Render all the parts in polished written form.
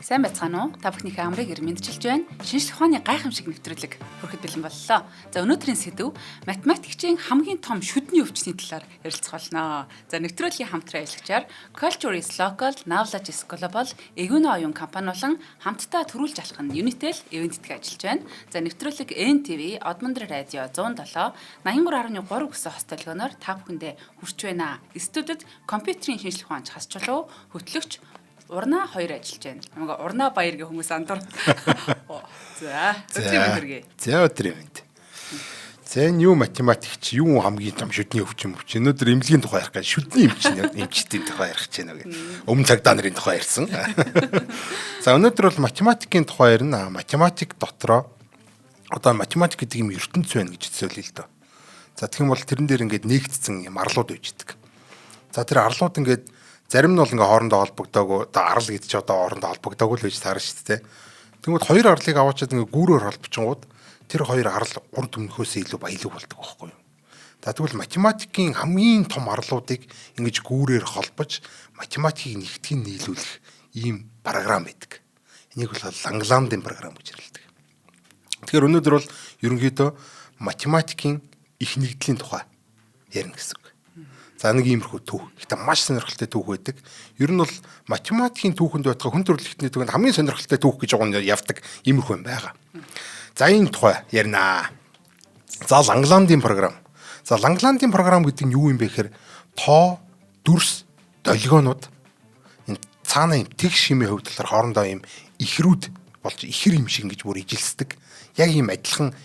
Сайн байцгаана уу? Та бүхнийхээ амрыг мэдчилж байна. Шинжлэх ухааны гайхамшиг нэвтрүүлэг хүрэхэд бэлэн боллоо. За өнөөдрийн сэдв математикчийн хамгийн том шүдний өвчтний талаар ярилцах болно. За нэвтрүүлгийн хамтран ажиллагчаар Culture is Local, Knowledge is Global, Eguno оюун компани болон хамтдаа төрүүлж алах нь Unitel ивэнттэйг ажиллаж байна. За нэвтрүүлэг NTV, Одмондор радио 107, 83.3 гэсэн хост толгойноор та бүхэндээ хүрч байна. Студид компьютерийн шинжлэх ухаанч хасчлуу хөтлөгч Урнаа хоёр ажиллаж байна. Намайг Урнаа Баяр гэх хүмүүс андур. За, өдрийн мэндэргээ. За, өдрийн мэнд. За, энэ юу математикч, юу хамгийн том шүдний өвчин. Өнөөдөр эмнэлгийн тухай ярих гэж шүдний эмчтийн тухай ярих гэж байна гэх. Өмнө цагдаа нарын тухай ярьсан. За, өнөөдөр бол математикийн тухай ярина. Математик дотроо одоо математик гэдэг юм ертөнц байна гэж төсөөлөе л дөө. За, тэгэх юм бол тэрэн дээр ингээд нэгдсэн юм арлууд байж идэг. За, тэр арлууд ингээд зарим нь бол ингээ хоорондоо холбогдоогүй одоо арал гэдэг чи одоо хоорондоо холбогдоогүй л байж таарна шүү дээ. Тэгмээд хоёр арлыг аваачаад ингээ гүүрээр холбочингууд тэр хоёр арал урд өмнөхөөсөө илүү баялаг болдог байхгүй юу. За тэгвэл математикийн хамгийн том арлуудыг ингэж гүүрээр холбож математикийг нэгтгэн нийлүүлэх ийм програм байдаг. Энийг бол Лагранжийн програм гэж нэрлэдэг. Тэгэхээр өнөөдөр бол ерөнхийдөө математикийн их нэгдлийн тухай ярина гэсэн. За нэг иймэрхүү түүх. Гэхдээ маш сонирхолтой түүх байдаг. Ер нь бол математикийн түүхэнд байтугай хүн төрөлхтний түүхэнд хамгийн сонирхолтой түүх гэж байгаа нь явдаг иймэрхүү юм байгаа. За энэ тухай ярина. За Лагранжийн програм. За Лагранжийн програм гэдэг нь юу юм бэ гэхээр тоо, дүрс, долгионууд энэ цаана юм тэгш хэмээ хувьд талаар хоорондоо юм ихрүүд болж ихэр юм шиг ингэж бүр ижилсдэг. Яг ийм адилхан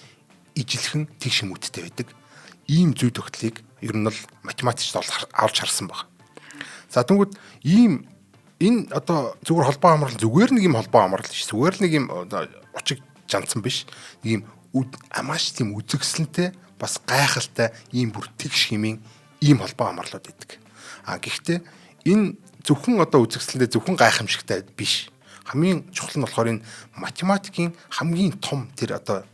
ижилхэн тэгш хэмүүдтэй байдаг. Ийм зүй тогтлыг ер нь бол математикчд авч харсан баг. За тэгвэл ийм энэ одоо зүгээр холбоо амрал зүгээр нэг юм холбоо амрал биш. Зүгээр л нэг юм очиг жанцсан биш. Нэг юм маш тийм үзэгсэлэнтэй бас гайхалтай ийм бүр тэгш хэмээн ийм холбоо амралууд байдаг. Гэхдээ энэ зөвхөн одоо үзэгсэлэнтэй зөвхөн гайхамшигтай биш. Хамгийн чухал нь болохоор энэ математикийн хамгийн том тэр одоо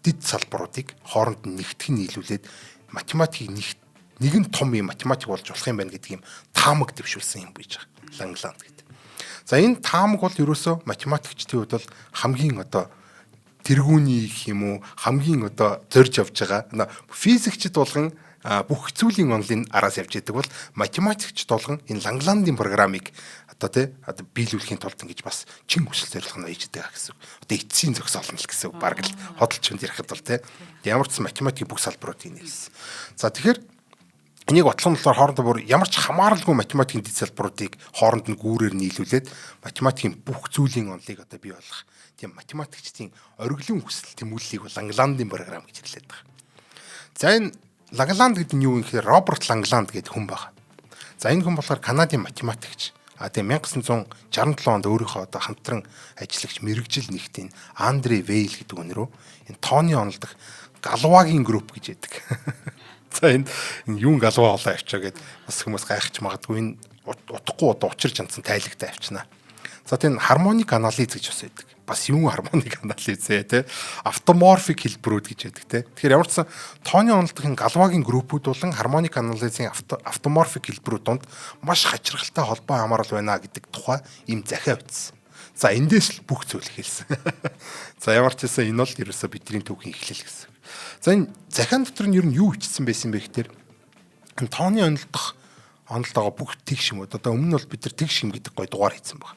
дид салбаруудыг хооронд нь нэгтгэн нийлүүлээд математикийг нэгэн том юм математик болж болох юм байна гэдэг юм таамаг дэвшүүлсэн юм байж байгаа. Лагранж гэдэг. За энэ таамаг бол ерөөсөө математикчдын хувьд бол хамгийн одоо тэргүүний гэх юм уу хамгийн одоо зорж явж байгаа. Физикчд болгон бүх хэцүүлийн онлын араас явж байдаг бол математикчд болгон энэ Лагранжийн програмыг одоо биелүүлэхийн тулд ингэж бас чин хүсэл зорилго нь ээж байгаа гэсэн. Одоо эцсийн зогсоолно л гэсэн. Бараг л хөдөлж хүнд ярихад бол ямар ч математикийн бүх салбаруудыг нэлсэн. За тэгэхээр энийг бодлогын болохоор хоорондоо бүр ямар ч хамааралгүй математикийн дэд салбаруудыг хооронд нь гүүрээр нийлүүлээд математикийн бүх зүйлийн онлыг одоо бий болгох тийм математикчдын ориглон хүсэл тэмүүллийг Лагранжийн програм гэж нэрлэдэг байна. За энэ Лагранж гэдэг нь юу юм гэхээр Роберт Лагранж гэдэг хүн байна. За энэ хүн болохоор Канадын математикч. Тэгээ 1967 онд өөрийнхөө одоо хамтран ажиллагч мэрэгжил нэгтийн Андре Вейл гэдэг хүн рүү энэ тооны онолдох Галвагийн групп гэж яддаг. За энэ юун Галва олоо авчаа гэд бас хүмүүс гайхаж магадгүй энэ утгагүй одоо учирч анцсан тайлагтай авчнаа. За тийм хармоник анализ гэж бас байдаг. Бас юун хармоник анализ те автоморфик хэлбэрүүд гэж байдаг те. Тэгэхээр ямар ч сан тооны онолдохын Галвагийн группүүд болон хармоник анализын автоморфик хэлбэрүүд донд маш хачирхалтай холбоо хамаарал байна гэдэг тухай ийм захиа бичсэн. За эндээс л бүх зүйл эхэлсэн. За ямар ч байсан энэ бол ерөөсөө бидний түүхийн эхлэл гэсэн. За энэ захиан дотор нь ер нь юу бичсэн байсан бэ гэхээр энэ тооны онолдогоо бүх тэгш юмуд одоо өмнө нь бол бид нар тэгш юм гэдэг гой дугаар хийсэн баг.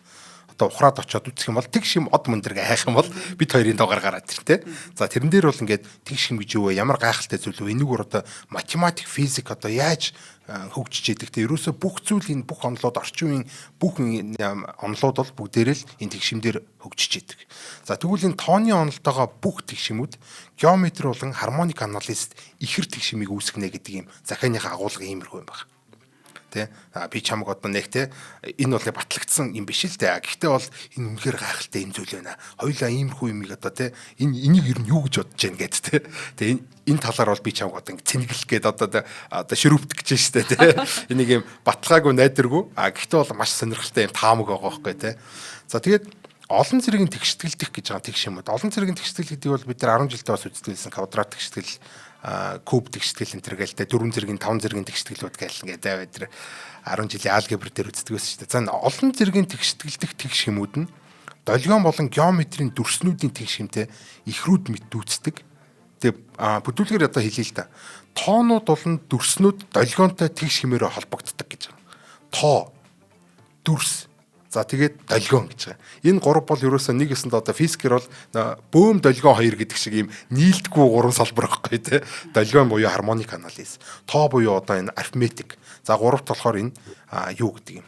Ухраад очиод үзэх юм бол тэгш юм од мөндөргээ хайх юм бол бид хоёрын доогоор гараад ир тэ. За тэрэн дээр бол ингээд тэгш юм гэж юу вэ? Ямар гайхалтай зүйл вэ? Энэгээр одоо математик, физик одоо яаж хөгжиж идэг те. Ерөөсө бүх зүйл энэ бүх онолоод орчин үеийн бүх онолоод бол бүгдээрээ л энэ тэгшимдэр хөгжиж идэг. За тэгвэл энэ тооны онолтойгоо бүх тэгшимүүд геометри болон хармоник анализд ихэр тэгшимийг үүсгэнэ гэдэг юм захианыхаа агуулга иймэрхүү юм байна. Би чамаг одоо нэг энэ бол батлагдсан юм биш л дээ. Гэхдээ бол энэ үнэхээр гайхалтай юм зүйл байна. Хоёулаа иймэрхүү юмыг одоо энийг ер нь юу гэж бодож байна гэд тэ. Энэ талаар бол би чамаг одоо цэнгэлэх гээд одоо ширүүпт гэж штэ тэ. Энийг юм баталгаагүй найдваргүй. Гэхдээ бол маш сонирхолтой юм таамаг байгаа байхгүй тэ. За тэгээд олон зэргийн тэгшгэлдэх гэж байгаа тэгш юм уу. Олон зэргийн тэгшгэл гэдэг бол бид нар 10 жилдээ бас үзтгэлсэн квадрат тэгшгэл, куб тэгшгэл энэ төр гэлтэй 4 зэргийн 5 зэргийн тэгшгэлүүд гээл ингээд бид нар 10 жилийн алгебр дээр үздэг байсан шүү дээ. За олон зэргийн тэгшгэлдэх тэгш юмуд нь долгион болон геометрийн дүрснүүдийн тэгш юмтэй ихрүүд мэддүүцдэг. Тэгээ бүдүүлгээр одоо хэлье л да. Тоонууд болон дүрснүүд долгионтой тэгш хэмээрээ холбогддог гэж байна. Тоо, дүрс, за тэгээд долгион гэж байгаа. Энэ гурав бол ерөөсөө нэг өсөнд одоо физикээр бол бөөм долгион хоёр гэдэг шиг ийм нийлдэггүй гурван салбар байхгүй тий. Долгион буюу хармоник анализ, тоо буюу одоо энэ арифметик. За гуравт болохоор энэ юу гэдэг юм?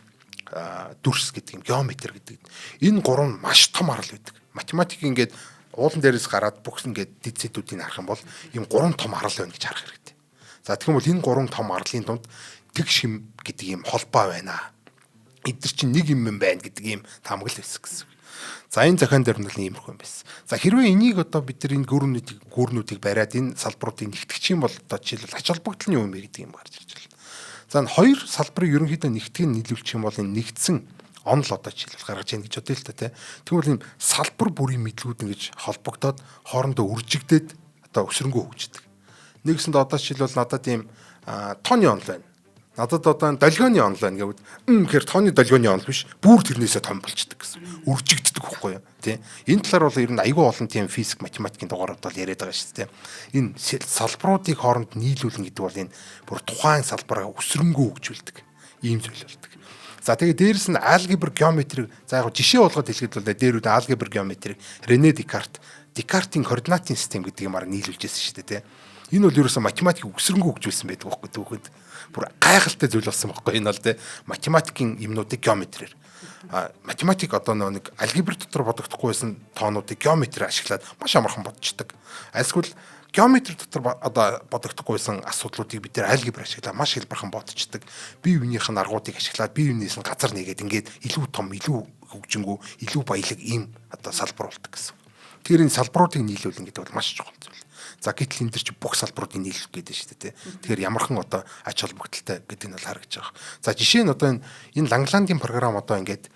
Дүрс гэдэг юм, геометр гэдэг. Энэ гурав нь маш том арал байдаг. Математик ингээд уулан дээрээс гараад бүх ингээд дэд зэдүүдийг харах юм бол ийм гурван том арал байна гэж харах хэрэгтэй. За тэгэх юм бол энэ гурван том арлын дунд тэгш юм гэдэг ийм холбоо байна. Эдгээр чинь нэг юм байна гэдэг ийм таамаглал байсан гэсэн. За энэ зохион дээр нь иймэрхүү юм байсан. За хэрвээ энийг одоо бид нар энэ гүүрнүүдийг бариад энэ салбаруудыг нэгтгэж юм бол одоо жишээлбэл ач холбогдолны юм гэдэг юм гарч ирж байна. За хоёр салбарыг ерөнхийдөө нэгтгэн нийлүүлчих юм бол энэ нэгдсэн онл одоо жишээлбэл гаргаж яах гэж бодъё л та тий. Тэгвэл энэ салбар бүрийн мэдлүүд ингэж холбогдоод хоорондоо үржигдээд одоо өсрөнгөө хөгждөг. Нэгсэнд одоо жишээлбэл надад ийм тооны онл байна. Надад одоо долгионы онл байна гэвэл гэхээр тооны долгионы онл биш бүр тэрнээсээ том болчдөг гэсэн. Үржигддэг байхгүй юу тий. Энэ талаар бол ер нь айгүй олон тийм физик математикийн дугаарууд бол яриад байгаа шүү дээ. Энэ салбаруудыг хооронд нийлүүлнэ гэдэг бол энэ бүр тухайн салбараа өсрөнгөө хөгжүүлдэг. Ийм зүйл болдог. За тэгээд дээрэс нь алгебр геометрик за яг жишээ болгоод хэлэхэд бол дээрүүд алгебр геометрик Рене Декартийн координатын систем гэдэг юмар нийлүүлж байсан шүү дээ тий. Энэ бол ерөөсөө математик өсрөнгөө хөгжүүлсэн байдаг байхгүй түүхэд бүр гайхалтай зүйл болсон байхгүй энэ бол тий математикийн юмнуудыг геометрээр математик одоо нэг алгебр дотор бодогдохгүй байсан тоонуудыг геометрээр ашиглаад маш амархан бодчихдаг. Альсгүй геометр дотор одоо бодогдохгүйсэн асуудлуудыг бид нэр алгебр ашиглаад маш хэлбэрхэн бодчихдаг. Бие биенийх нь аргуудыг ашиглаад бие биенээс нь газар нэгээд ингээд илүү том, илүү хөгжингүү, илүү баялаг ийм одоо салбар болдог гэсэн. Тэгэхээр энэ салбаруудыг нийлүүлнэ гэдэг бол маш чухал зүйл. За гэтэл энэ төр чи бүх салбаруудыг нийлүүлэх гэдэг шүү дээ. Тэгэхээр ямархан одоо ач холбогдолтой гэдэг нь бол харагдаж байгаа. За жишээ нь одоо энэ Лангландын програм одоо ингээд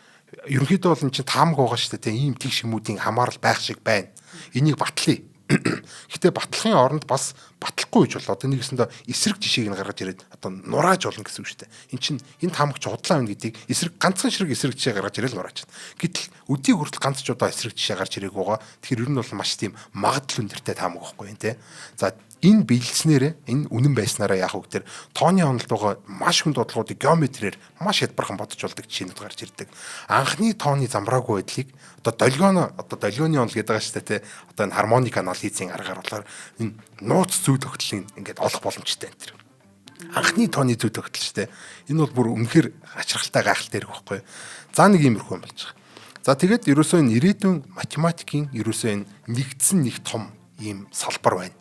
ерөнхийдөө бол энэ чинь таамаг байгаа шүү дээ. Ийм тэгш юмуудын хамаарал байх шиг байна. Энийг батлая. Гэтэ батлахын оронд бас батлахгүй гэж бол одоо нэгэсэндээ эсрэг жишээг нь гаргаж ирээд одоо нурааж болно гэсэн үг шүү дээ. Энд чинь энэ таамагч худлаа байна гэдгийг эсрэг ганцхан ширэг эсрэг жишээ гаргаж ирэл нурааж байна. Гэтэл өдий хүртэл ганц ч удаа эсрэг жишээ гарч ирээг байгаа. Тэгэхээр ер нь бол маш тийм магадлал өндөртэй таамаг байхгүй юм те. За энэ биелснээрээ энэ үнэн байснараа яах вэ гэхээр тооны онолд байгаа маш хүнд бодлогуудыг геометрээр маш хялбархан бодож болдог жишээнүүд гарч ирдэг. Анхны тооны замбраагүй байдлыг одоо долгионы онол гэдэг байгаа шүү дээ. Одоо энэ хармоник анализийн аргаар болохоор энэ нууц зүй тогтлын ингээд олох боломжтой энэ. Анхны тооны зүй тогтол шүү дээ. Энэ бол бүр үнэхээр ачралтай гайхалтай хэрэг байхгүй. За нэг иймэрхүү юм болж байгаа. За тэгээд ерөөсөө энэ ирээдүйн математикийн ерөөсөө энэ нэгдсэн нэг том ийм салбар байна.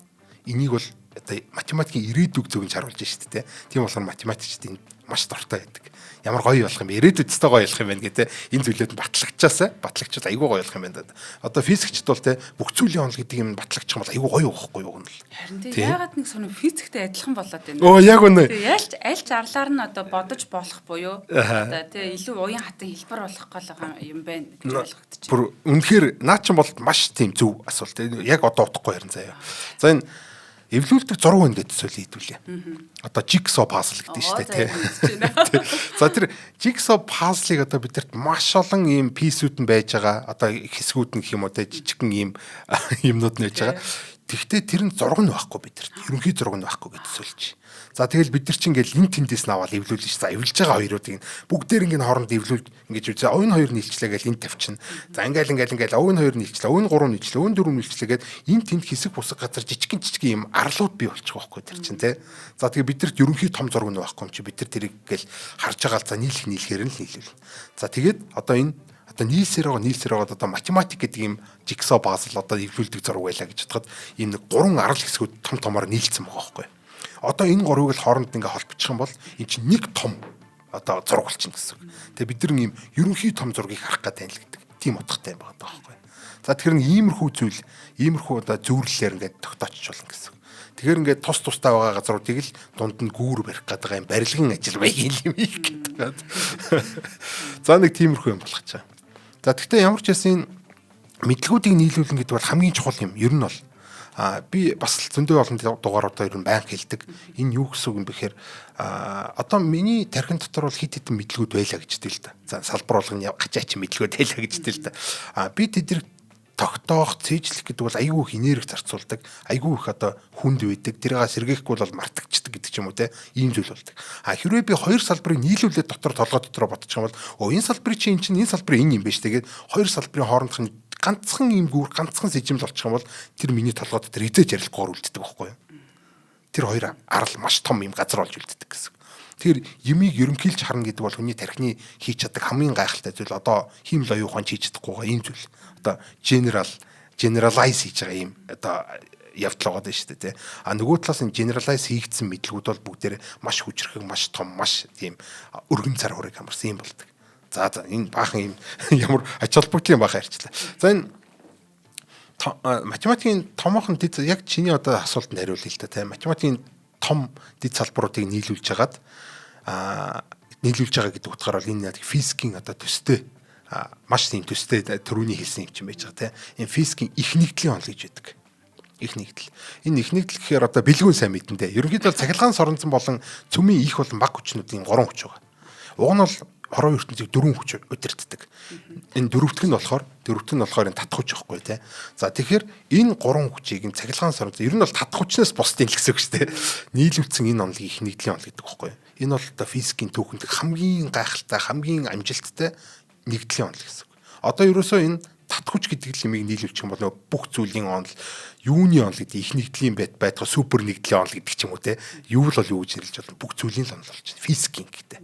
Энийг бол одоо математикийн ирээдүйг зөвхөн харуулж шүү дээ. Тийм болохоор математикчид энд маш дуртай байдаг. Ямар гоё болох юм бэ? Ирээдүйд өстой гоё болох юм байна гэдэг. Энэ зүйлүүд батлагчаас айгүй гоё болох юм байна. Одоо физикчд бол те бүх зүйлийн онол гэдэг юм батлагчих юм бол айгүй гоё байхгүй юу гэнэ. Харин тийм яагаад нэг сонир физиктэй адилхан болоод байна. Оо яг үнэ. Ялч арлаар нь одоо бодож болох буюу одоо тий илүү уян хатан хэлбэр болох гол юм байна гэж ойлгогдчих. Бүр үнэхээр наа чин бол маш тийм зөв асуулт. Яг одоо утгагүй харин заяа. За энэ эвлүүлдэг зураг байна гэдэг зүйл хийдүүлээ. Одоо jigsaw puzzle гэдэг шүү дээ тий. За тэр jigsaw puzzle-ыг одоо бидэрт маш олон ийм писүүд нь байж байгаа. Одоо хэсгүүд нь гэх юм уу тий жижигхэн ийм юмнууд нь байж байгаа. Тэгвэл тэр нь зураг нь байхгүй бидэрт. Ерөнхий зураг нь байхгүй гэдэг зүйл чи. За тэгэл бид нар чинь ингээл энэ тэндээс наваад эвлүүлнэ ш. За эвлэж байгаа хоёруудыг бүгдээр ингээд хооронд эвлүүл ингэж үзээ. Овн хоёр нийлчлээ гэж энд тавьчихна. За ингээл овн хоёр нийлчлээ, овн гурав нийлчлээ, овн дөрөв нийлчлээ гэд энэ тэнд хэсэг бусаг газар жижигхэн юм арлууд бий болчих واخгүй тэр чинь тий. За тэгээ бид нарт ерөнхий том зураг нь байхгүй юм чи бид нар тэрийг ингээл харж байгаа л за нийлэхээр нь л нийлүүл. За тэгээд одоо энэ одоо нийлсээр байгаа одоо математик гэдэг юм jigsaw puzzle одоо эвлүүлдэг зураг байлаа гэж бодоход ийм нэг гурван арал хэсгүүд том томоор нийлцсэн байгаа байхгүй. Одоо энэ гурвыг л хооронд ингээ холбочих юм бол эн чинь нэг том одоо зураг болчихно гэсэн үг. Тэгээ бид нар ийм ерөнхий том зургийг харах гэдэг л гэдэг. Тийм утгатай юм байгаа байхгүй. За тэгэхээр иймэрхүү зүйл, иймэрхүү одоо зөвлөлөөр ингээ тогтоочих болно гэсэн үг. Тэгэхээр ингээ тус тустай байгаа газруудыг л дунд нь гүүр барих гэдэг юм барилгын ажил байг юм хийх гэдэг. За нэг тиймэрхүү юм болох чаа. За тэгвэл ямар ч ясын мэдлгүүдийг нийлүүлнэ гэдэг бол хамгийн чухал юм. Ер нь бол би бас зөндөө олон дугааруудаа ер нь байнга хэлдэг. Энэ юу гэсэн үг юм бэхээр одоо миний тархин дотор бол хит хитэн мэдлгүүд байлаа гэж дээ л да. За салбар болгоны гачаач мэдлгүүд байлаа гэж дээ л да. Би тэднийг тогтоох, цээжлэх гэдэг бол айгүй их энерги зарцуулдаг, айгүй их одоо хүнд байдаг. Тэрийг сэргээхгүй бол мартагчдаг гэдэг ч юм уу те. Ийм зүйл болдог. Хэрвээ би хоёр салбарыг нийлүүлээд дотор толгой дотроо бодчих юм бол энэ салбарын чинь энэ салбарын энэ юм байна шүү. Тэгээд хоёр салбарын хоорондох нь ганцхан юм гүр, ганцхан сэжимл болчих юм бол тэр миний толгой дотор хизээж ярилцгаар үлддэг байхгүй юу? Тэр хоёр арал маш том юм газар болж үлддэг гэсэн. Тэр юмыг ерөнхийлж харна гэдэг бол хүний тархины хийж чаддаг хамгийн гайхалтай зүйл одоо хийм л оюухан хийж чадахгүйгаа ийм зүйл. Одоо generalize хийж байгаа юм одоо явдал байгаа шүү дээ тий. Нөгөө талаас нь generalize хийгдсэн мэдлгүүд бол бүгдээр маш хүчрхэг, маш том, маш тийм өргөн цар хүрэг хамарсан юм болдог. За энэ баахан юм ямар ач холбогдол юм баахан ярьчлаа. За энэ математикийн томоохон дэд яг чиний одоо асуултанд хариулъя л та тий. Математикийн том дэд салбаруудыг нийлүүлж байгаа гэдэг утгаар бол энэ яг физикийн одоо төстэй маш тийм төстэй төрөний хэлсэн юм чинь байж байгаа тийм. Энэ физикийн их нэгдлийн онол гэж байдаг. Их нэгдэл. Энэ их нэгдэл гэхээр одоо бэлгүүн сайн мэдэндээ. Ерөнхийдөө цахилгаан соронзон болон цөмийн их болон баг хүчнүүдийн 3 хүч байгаа. Уг нь бол хорон ертөнцийг 4 хүч удирддаг. Энэ дөрөвтг нь болохоор энэ татах хүч байхгүй тий. За тэгэхээр энэ 3 хүчийг энэ цахилгаан соронзон ер нь бол татах хүчнээс бусдын л гэсэн үг шүү дээ. Нийлүүлсэн энэ онолыг их нэгдлийн онол гэдэг байхгүй. Энэ бол одоо физикийн түүхэнд хамгийн гайхалтай, хамгийн амжилттай нэгдлийн онол гэсэн үг. Одоо ерөөсөө энэ татах хүч гэдэг юмыг нийлүүлчих юм бол бүх зүйлийн онол, юуны онол гэдэг их нэгдлийн байтгаа супер нэгдлийн онол гэдэг ч юм уу те. Юу л юу гэж нэрлэж болно. Бүх зүйлийн онол болж байна. Физикийн гэдэг.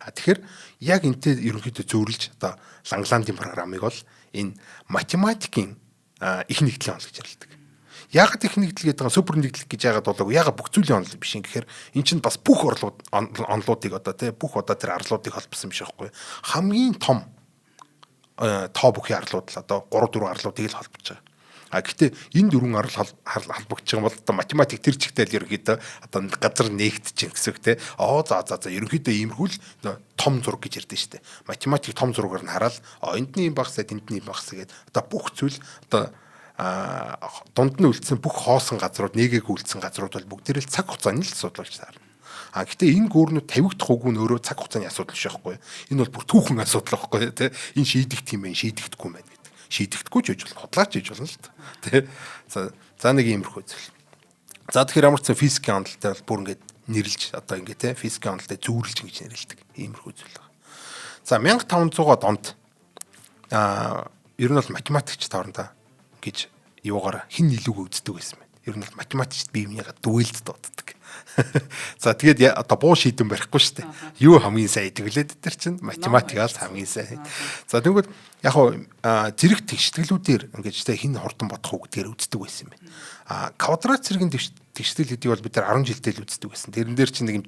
Тэгэхээр яг энтэй ерөнхийдөө зөөрлж одоо Лангландын программыг бол энэ математикийн их нэгдлийн онол гэж ярилдаг. Яагаад их нэгдэл гэдэг нь супер нэгдэл гэж яагаад болоогүй? Яагаад бүх зүйлийн онол биш юм гэхээр эн чинь бас бүх онолуудыг одоо тий бүх одоо тэр арлуудыг холбосон биш байхгүй. Хамгийн том тоо бүхий арлууд л одоо 3 4 арлуудыг л холбож байгаа. Гэхдээ энэ дөрвөн арал холбогдож байгаа бол одоо математик тэр чигтэл ерөнхийдөө одоо газар нээгдэж гэсэн үг те. За ерөнхийдөө иймэрхүү л том зураг гэж ярьдэн штэ. Математик том зургаар нь хараад эндний юм багсаа тэндний юм багсаа гэдэг одоо бүх зүйл одоо дунд нь үлдсэн бүх хоосон газрууд нэгээг үлдсэн газрууд бол бүгдээрээ цаг хугацааны л асуудал болж таарна. Гэхдээ энэ гүүрнүүд тавигдах үгүй нь өөрөө цаг хугацааны асуудал биш байхгүй. Энэ бол бүр түүхэн асуудал байхгүй те. Энэ шийдэгдэх юм байна, шийдэгдэхгүй юм байна гэдэг. Шийдэгдэхгүй ч гэж болно, худлаач гэж болно л тэ. За нэг иймэрхүү зүйл. За тэгэхээр амарсан физикийн онолтой бол бүр ингээд нэрлж одоо ингээд те физикийн онолтой зүүрлж гэж нэрлэдэг. Иймэрхүү зүйл байна. За 1500-аад онд ер нь бол математикчд хоорондоо гэж юугаар хэн илүүгөө үздэг байсан бэ? Ер нь бол математикчд бие биенийгээ дуэлд дууддаг. За тэгээд одоо буу шийдэн барихгүй шүү дээ. Юу хамгийн сайн идэвлээд тэр чинь математикаас хамгийн сайн. За тэгвэл яг зэрэг тэгшгэлүүдээр ингэж тэ хин хурдан бодох уу гэдгээр үздэг байсан юм байна. Квадрат зэргийн тэгштэл гэдэг бол бид нар 10 жилдээ л үздэг байсан. Тэрэн дээр чинь нэг юм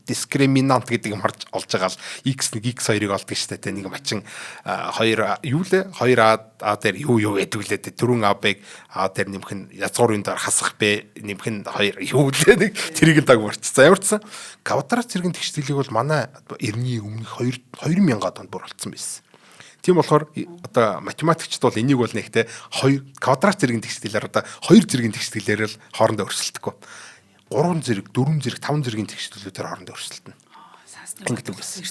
дискриминант гэдэг юм орж олж байгаа л x1 x2-ыг олдог шүү дээ. Нэг мачин 2 юу лээ 2a дээр юу гэдэг лээ. 4a-ыг a дээр нэмэх нь язгуурын дор хасах b нэмэх нь 2 юу лээ нэг тэрийг даг марч. За ямарчсан квадрат зэргийн тэгшгэлийг бол манай 90-ийн өмнөх 2000-ад онд бүр олцсон байсан. Тийм болохоор одоо математикчд бол энийг бол нэгтэй 2 квадрат зэргийн тэгшгэлээр одоо 2 зэргийн тэгшгэлээр л хоорондоо өрсөлдөхгүй. 3 зэрэг, 4 зэрэг, 5 зэргийн тэгшгэлүүдээр хоорондоо өрсөлдөнө. Ингэдэг байсан.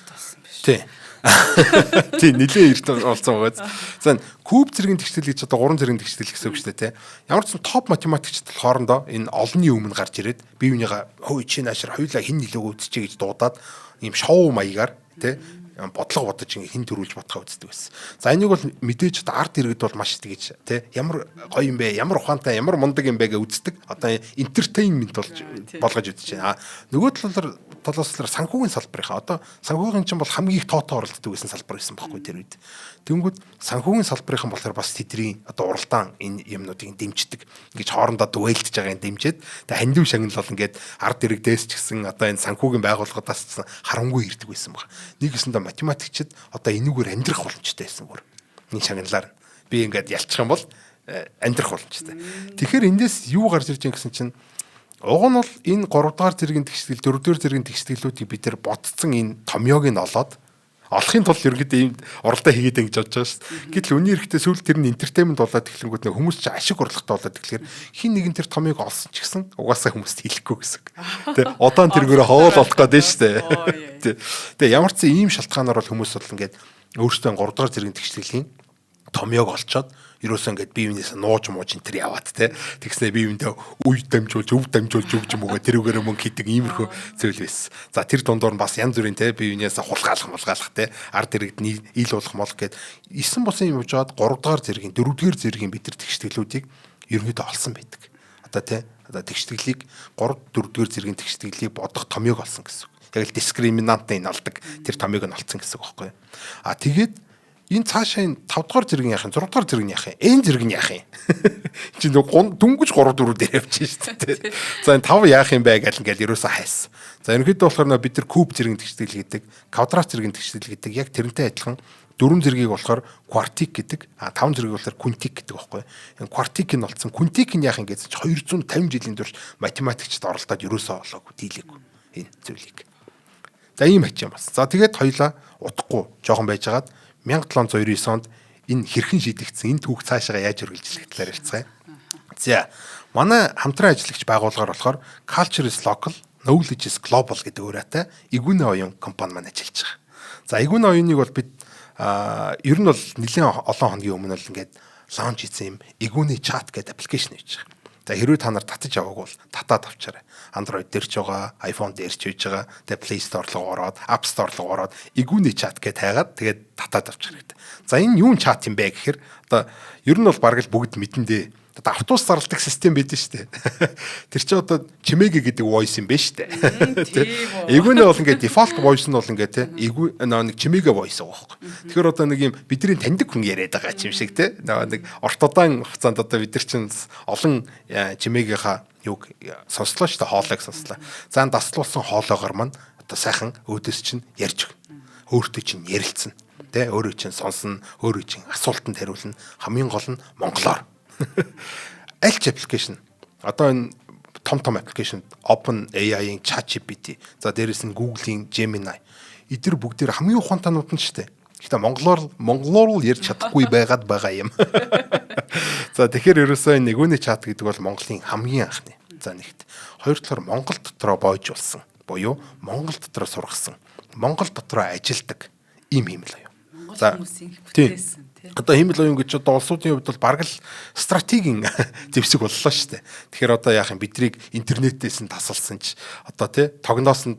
Тий. Тий, нэлээ эрт болсон байгаа. За куб зэргийн тэгшгэл гэж одоо 3 зэргийн тэгшгэл гэсэн үг шүү дээ, тий. Ямар ч топ математикчд хоорондоо энэ олонний өмнө гарч ирээд бие бинийгаа хөөе чи наашир хоёулаа хин нөлөөгөө үзчихье гэж дуудаад ийм шоу маягаар тий бодлого бодож хин төрүүлж бодхоо үздэг байсан. За энийг бол мэдээж одоо арт иргэд бол маш тэгэж тий ямар гоё юм бэ, ямар ухаантай, ямар мундаг юм бэ гэж үздэг. Одоо entertainment болгож үзэж байна. Нөгөө талаас санхүүгийн салбарынхаа одоо санхүүгийн чинь бол хамгийн их тоотоо оролцдог байсан салбар байсан байхгүй тэр үед. Тэнгүүд санхүүгийн салбарынхан болохоор бас тэдний одоо уралдаан энэ юмнуудыг дэмждэг. Ингэж хоорондоо дуэлдэж байгааг дэмжиж тэгээ хандив шагнал бол ингээд арт иргэдээс ч гэсэн одоо энэ санхүүгийн байгууллагуудаас харангүй ирдэг байсан баг. Нэг гэсэндээ математикчид одоо энүүгээр амьдрах боломжтой байсан бүр. Энэ шагналаар би ингээд ялчих юм бол амьдрах боломжтой. Тэгэхээр эндээс юу гарч ирж байгаа гэсэн чинь уг нь бол энэ 3 дугаар зэргийн тэгшгэл 4 дугаар зэргийн тэгшгэлүүдийг бид нар ботцсон энэ томьёог нь олоод Олохын тулд ерөнхийдөө ийм оролдоо хийгээд ингэж бодож байгаа шүү дээ. Гэтэл үний эрэхтэй сүүл тэр нь entertainment болоод эхлэнгүүт нэг хүмүүс чинь ашиг орлоготой болоод тэгэхээр хин нэгэн тэр томыг олсон ч гэсэн угаасаа хүмүүст хэлэхгүй гэсэн. Тэ одоо тэргээрээ хоол олох гэдэг шүү дээ. Тэгээ ямар ч ийм шалтгаанаар бол хүмүүс бол ингээд өөрсдөө 3 дугаар зэргийн тэгшлэлийн томьёог олцоод ерөөсөө ингээд бие биенээс нууж мууж энэ төр яваад те тэгснэ бие биендээ үе дамжуулж өв дамжуулж өгч юм уу тэрүүгээр мөнгө хийдэг иймэрхүү зүйл байсан. За тэр дундуур нь бас янз бүрийн те бие биенээс хулгаалах те ард иргэд ил болох мол гэд 9 бусын юм жоод 3 дугаар зэргийн 4 дугаар зэргийн бид нар тэгштгэлүүдийг ерөнхийдөө олсон байдаг. Одоо те тэгштгэлийг 3 4 дугаар зэргийн тэгштгэлийг бодох томьёог олсон гэсэн. Яг л дискриминантны энэ олдог тэр томьёог нь олцсон гэсэн үг байхгүй. А тэгээд энэ цаашаа энэ 5 дугаар зэрэг яах юм 6 дугаар зэрэг яах юм энэ зэрэг яах юм чи нэг дүнгэж 3 4 дээр явчих шүү дээ. За энэ 5 яах юм бэ гэл ингээл ерөөсөө хайсан. За ерөнхийдөө болохоор бид нар куб зэрэг тэгштэл гэдэг квадрат зэрэг тэгштэл гэдэг яг тэрнтэй адилхан 4 зэргийг болохоор квартик гэдэг 5 зэргийг болохоор квинтик гэдэг байхгүй. Энэ квартик нь олцсон квинтик нь яах юм гэсэн чи 250 жилийн турш математикчд оролдоод ерөөсөө олоогүй дийлээгүй энэ зүйлийг. За ийм ачаан бас. За тэгээд хоёлаа удахгүй жоохон байжгаад 1799 онд энэ хэрхэн шийдэгдсэн энэ түүх цаашаа яаж үргэлжлэх талаар ярьцгаая. За манай хамтран ажиллагч байгууллагаар болохоор Culture is Local, Knowledge is Global гэдэг үүрэгтэй Игүнэ оюун компани маань ажиллаж байгаа. За Игүнэ оюуныг бол бид ер нь бол нэлээд олон хоногийн өмнө бол ингээд лаунч хийсэн юм Игүнэ чат гэдэг аппликейшн хийж байгаа. За хэрвээ та нар татаж аваагүй бол татаад авчаарай. Android дээр ч байгаа, iPhone дээр ч хийж байгаа. Тэгээ Play Store руу ороод, App Store руу ороод Игүнэ чат гэж тайгаад тэгээд татаад авчаарай гэдэг. За энэ юун чат юм бэ гэхээр одоо ер нь бол бараг л бүгд мэдэндээ одоо автобус зарладаг систем байдэн шүү дээ. Тэр чинь одоо чимээгэ гэдэг voice юм байна шүү дээ. Игүнэ бол ингээд default voice нь бол ингээд те нэг чимээгэ voice байгаа байхгүй. Тэгэхээр одоо нэг юм бидний таньдаг хүн яриад байгаа юм шиг те. Нэг орт удаан хугацаанд одоо бид нар чинь олон чимээгийнхаа юг сонслоо шүү дээ, хоолойг сонслоо. За даслуулсан хоолойгоор маань одоо сайхан өөдөөс чинь ярьж өгнө. Өөртөө чинь ярилцсан. Тэ өөрөө чинь сонсно, өөрөө чинь асуултанд хариулна. Хамгийн гол нь монголоор. Альч аппликейшн. Одоо энэ том аппликейшн Open AI-ийн ChatGPT. За дээрэс нь Google-ийн Gemini. Эдгээр бүгдээр хамгийн ухаантайнууд нь шүү дээ. Гэхдээ монголоор л ярьж чадахгүй байгаад байгаа юм. За тэгэхээр ерөөсөө нэгүний чат гэдэг бол Монголын хамгийн анхны. За нэгт. Хоёр талаар Монгол дотроо боож болсон. Буюу Монгол дотроо сургасан. Монгол дотроо ажилдаг ийм л аюу. Монгол хүмүүсийн бүтээсэн. Одоо хэмэл оюун гэж одоо улсуудын хувьд бол бараг л стратегийн зэвсэг боллоо шүү дээ. Тэгэхээр одоо яах юм бидрийг интернетээс нь тасалсан ч одоо тий тогноос нь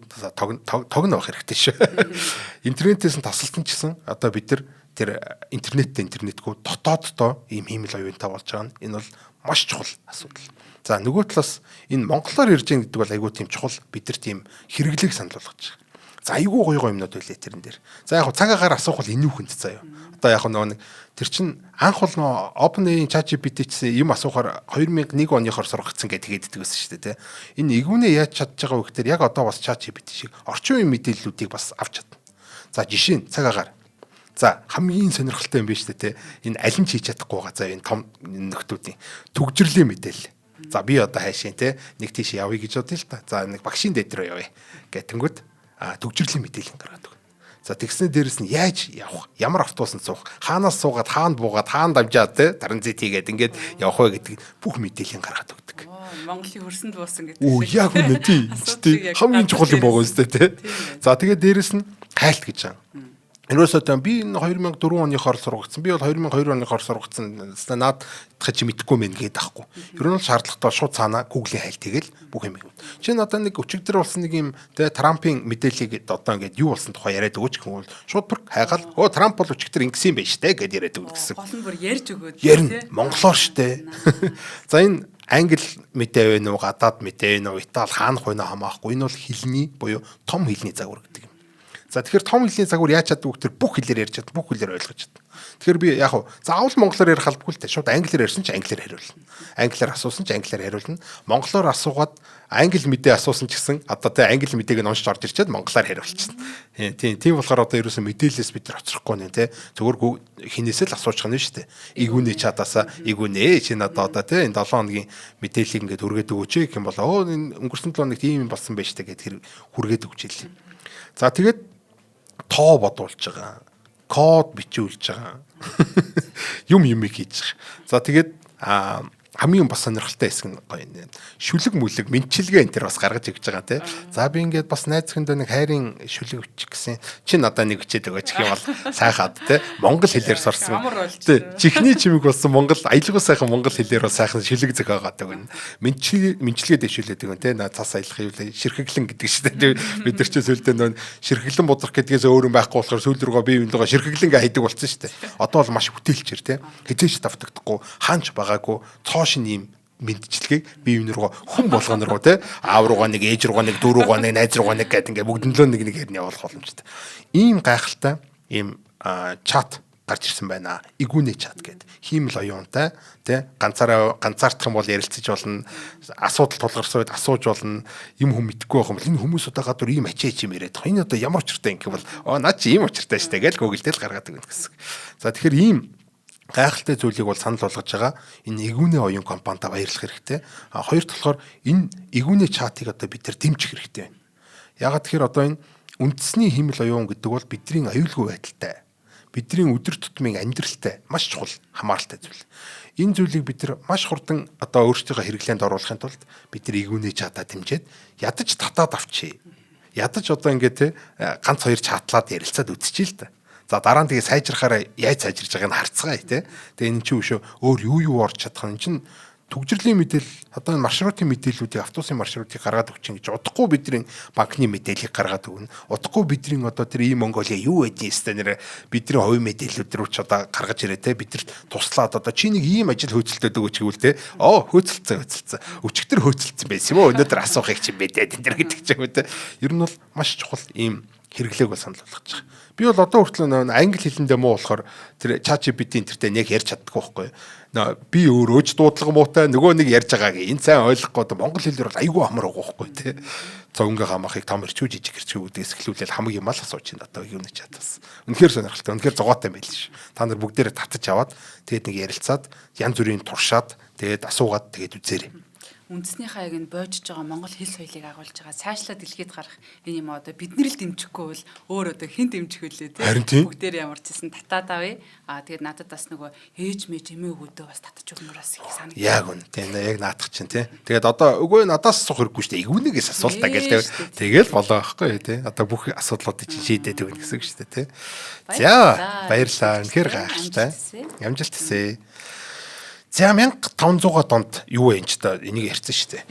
тогно авах хэрэгтэй шүү. Интернетээс нь тасалсан ч гэсэн одоо бид нар тэр интернетгүй дотооддоо ийм хэмэл оюунтай болж байгаа нь энэ бол маш чухал асуудал. За нөгөө талаас энэ монголоор ярьж байгаа гэдэг бол айгүй тийм чухал бидэр тийм хэрэглээг санал болгож байгаа. За айгүй гоё юмнууд байлээ тэрэн дээр. За яг цаг агаар асуух бол энэ үхэнд заяа. Одоо яг нөгөө тэр чин анх бол нөгөө OpenAI ChatGPT гэсэн юм асуухаар 2001 оныхоор сургагдсан гэдэг хэлдэг байсан шүү дээ, тэ. Энэ игүүнээ яаж чадж байгаа вэ гэхээр яг одоо бас ChatGPT шиг орчин үеийн мэдээллүүдийг бас авч чадна. За жишээ нь цаг агаар. За хамгийн сонирхолтой юм байна шүү дээ, тэ. Энэ аль нь хийж чадахгүй байгаа. За энэ том нөхдүүдийн төгжрлийн мэдээлэл. За би одоо хайшин, тэ. Нэг тийш явъя гэж бодъё л та. За нэг багшийн дэд рүү явъя гэтэнгүүт төгжрлийн мэдээлэл гаргаад өгнө. За тэгснээр дээрэс нь яаж явах, ямар автобусанд суух, хаанаас суугаад, хаанд буугаад, хаанд дамжаад те транзит хийгээд ингээд явах вэ гэдэг бүх мэдээлэл гаргаад өгдөг. Монголын хөрсөнд буусан гэдэг. Оо яг үнэ тий. Хамгийн чухал юм байгаа үстэй те. За тэгээд дээрэс нь хайлт гэж байгаа. Ерөөсөө би энэ 2004 оныхоор сургагдсан. Би бол 2002 оныхоор сургагдсан. Наад чи мэдэхгүй мэн гээд ахгүй. Ер нь бол шаардлагатай шууд цаана Google-ийн хайлт хийгээл бүх юм. Чи надад нэг өчигдөр болсон нэг юм тэ Трампын мэдээллийг одоо ингээд юу болсон тухай яриад өгөөч гэвэл шууд бүр хайгаал оо Трамп бол өчигдөр ингэсэн юм байна штэ гэд яриад өгнө гэсэн. Гол нь бүр ярьж өгөөд. Ярина монголоор штэ. За энэ англи мэдээ вэ нүү гадаад мэдээ вэ нүү Итали хаанах вэ нэ хамаахгүй. Энэ бол хэлний буюу том хэлний загвар гэдэг юм. За тэгэхээр том хэлний загвар яаж чаддаг вэ гэхээр бүх хэлээр ярьж чаддаг, бүх хэлээр ойлгож чаддаг. Тэгэхээр би яг хав заавал монголоор ярих албагүй л дээ. Шууд англиар ярьсан ч англиар хариулна. Англиар асуусан ч англиар хариулна. Монголоор асуугаад англи мэдээ асуусан ч гэсэн одоо тэ англи мэдээг нь уншиж орж ирчээд монголоор хариулчихна. Тийм болохоор одоо ерөөсөө мэдээлэлээс бид нар оцрохгүй нэ тэ. Зөвхөн хинээсээ л асууж байгаа юм шүү дээ. Игүүнээ чатаасаа игүүнээ чи надад одоо тэ энэ 7 хоногийн мэдээллийг ингээд хүргээд өгөөч гэх юм бол энэ өнгөрсөн 7 хоногт ийм юм болсон байж таа гэд хүргээд өгч ийлээ. За тэгээд тоо бодуулж байгаа. Код бичүүлж байгаа. Юм хийж байгаа. За тэгээд хамгийн бас сонирхолтой хэсэг нь гоё юм. Шүлэг мүлэг мэдчилгээ энэ төр бас гаргаж өгч байгаа тий. За би ингээд бас найз зөвхөндөө нэг хайрын шүлэг өччих гэсэн. Чи надад нэг өчээд өгөөч гэх юм бол сайхаад тий. Монгол хэлээр сурсан. Тий. Чихний чимэг болсон Монгол аялгуу сайхан монгол хэлээр бас сайхан шүлэг зохиогоод өгнө. Мэдчилгээ дэвшүүлээд өгнө тий. Наад цас аялах юм лээ. Ширхэглэн гэдэг шүү дээ. Бид нар ч сүүлдээ нөө ширхэглэн бодрох гэдгээс өөр юм байхгүй болохоор сүүл рүүгээ бие биендээ ширхэглэн хайдаг болсон шүү дээ. Одоо бол маш бүтээлчээр тий. Хизээч давтагдахгүй, хаанч байгаагүй шин ийм мэдчилгээг бие биенээ хүн болгоно руу те аав руугаа нэг ээж руугаа нэг дүү руугаа нэг найз руугаа нэг гэдэг ингээ бүгднлөө нэг хэрнээ явуулах боломжтой. Ийм гайхалтай ийм чат гарч ирсэн байна. Игүүнэ чат гэдэг. Хиймэл оюунтай те ганцаардах юм бол ярилцаж болно. Асуудал тулгарсан үед асууж болно. Юм хүм мэдэхгүй байх юм бол энэ хүмүүс одоо гадуур ийм ачаач юм яриад. Энэ одоо ямар учиртай юм гэвэл наад чи ийм учиртай штэ гэж гуглдэл гаргадаг юм гэсэн. За тэгэхээр ийм гайхалтай зүйлийг бол санал болгож байгаа. Энэ игүүнэ оюун компанид баярлах хэрэгтэй. Хоёрт болохоор энэ игүүнэ чатыг одоо бид нар дэмжих хэрэгтэй байна. Ягаад тэгэхээр одоо энэ үндэсний хиймэл оюун гэдэг бол бидний аюулгүй байдалтай, бидний өдөр тутмын амьдралтай маш чухал хамааралтай зүйл. Энэ зүйлийг бид нар маш хурдан одоо өөрсдийнхөө хэрэглээнд оруулахын тулд бид нар игүүнэ чатаа дэмжиж ядаж татаад авчи. Ядаж одоо ингээд ганц хоёр чатлаад ярилцаад үтчихээ л та. За дараа нь тэгээ сайжрахаараа яаж сайжирж байгааг нь харцгаая тий. Тэгээ энэ чинь өшөө өөр юу орж чадах юм чинь түгжирлийн мэдээлэл одоо маршрутын мэдээллүүдийг автобусын маршрутыг гаргаад өгчин гэж удахгүй бидний банкны мэдээллийг гаргаад өгнө. Удахгүй бидний одоо тэр ийм Монголиа юу байдгийг стенер бидний хувийн мэдээллүүд рүү ч одоо гаргаж ирээ тий. Бид нар туслаад одоо чи нэг ийм ажил хөөцөлтөд өгөөч гэвэл тий. Хөөцөлцсөн. Өчигдөр хөөцөлдсөн байсан юм уу? Өнөөдөр асуухыг чи мэдээд энэ төр гэдэг ч юм уу тий. Ер нь бол маш чухал ийм хэрэглээг бол санал болгож байгаа. Би бол одоо хүртэл англи хэлэндээ муу болохоор тэр ChatGPT интертэй яг ярьж чаддаггүй байхгүй. Би өөрөө ч дуудлага муутай нөгөө нэг ярьж байгааг энэ сайн ойлгохгүй одоо монгол хэлээр бол айгүй амар байгаа байхгүй тий. Цогнгийн хамаахыг том ирчүү жижиг ирчүү гэдээс эхлүүлээд хамаг юм л асууж байна одоо юу нэг чатаас. Үнэхээр сонирхолтой. Үнэхээр зогоотой байл ш. Та нар бүгдээрээ татаж аваад тэгээд нэг ярилцаад янз бүрийн туршаад тэгээд асуугаад тэгээд үзээрэй. Үндэсний хаяг нь боожж байгаа монгол хэл соёлыг агуулж байгаа цаашлаа дэлхийд гарах энэ юм одоо бид нар л дэмжихгүй бол өөр одоо хэн дэмжих вүлээ те бүгдээр ямар ч гэсэн татаад авъя. Тэгээд надад бас нөгөө ээж мэж эмээ өгөөдөө бас татаж өгнөөс их санагдав. Яг үн тийм яг наадах чинь те. Тэгээд одоо үгүй надаас асуух хэрэггүй шүү дээ. Игүүнээс асуултаа гээл тэгэл болоо байхгүй те. Одоо бүх асуудлуудыг чинь шийдээд өгнө гэсэн үг шүү дээ те. За баярлалаа. Үнэхээр гайхалтай. Амжилт хүсье. За 1500-га донд юу вэ ч та энийг ярьсан шүү дээ.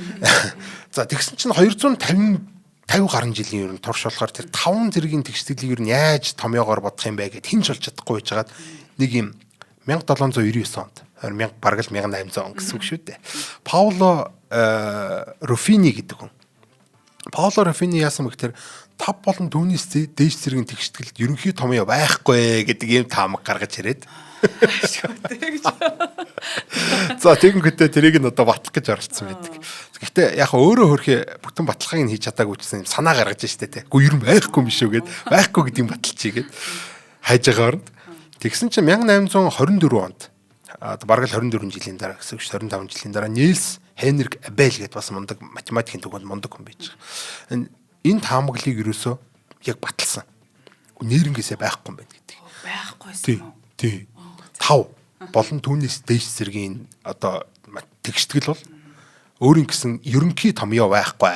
За тэгсэн чинь 250 гаруй жилийн ер нь турш болохоор тэр 5 зэргийн тэгшдэглийг ер нь яаж томьёогоор бодох юм бэ гэд хинч болж чадахгүй байжгаад нэг юм 1799 онд бараг л 1800 он гэсэн үг шүү дээ. Пауло Руфини гэдэг хүн. Пауло Руфини яасан бэ гэхээр 5 болон түүнээс дээш зэргийн тэгшдгэлд ерөнхий томьёо байхгүй гэдэг ийм таамаг гаргаж ирээд за тэгэнгүүтээ тэрийг нь одоо батлах гэж оролцсон байдаг. Гэхдээ яг өөрөө хөрхи бүтэн баталгааг нь хийж чадаагүй гэсэн юм санаа гаргаж штэ те. Гү ер нь байхгүй юм шүү гэд байхгүй гэдгийг баталчихъя гэд хайж байгаа оронд. Тэгсэн чинь 1824 онд бараг л 24 жилийн дараа гэсэн үг ш 25 жилийн дараа Нильс Хенрик Абель гэдээ бас мундаг математикийн төгөөнд мундаг хүн байж байгаа. Энэ таамаглыг ерөөсөө яг баталсан. Нэрнгээсээ байхгүй юм байна гэдэг. Байхгүйсэн үү? Тий. 5 болон түүнээс дээш зэргийн одоо тэгштгэл бол өөрийн гэсэн ерөнхий томьёо байхгүй.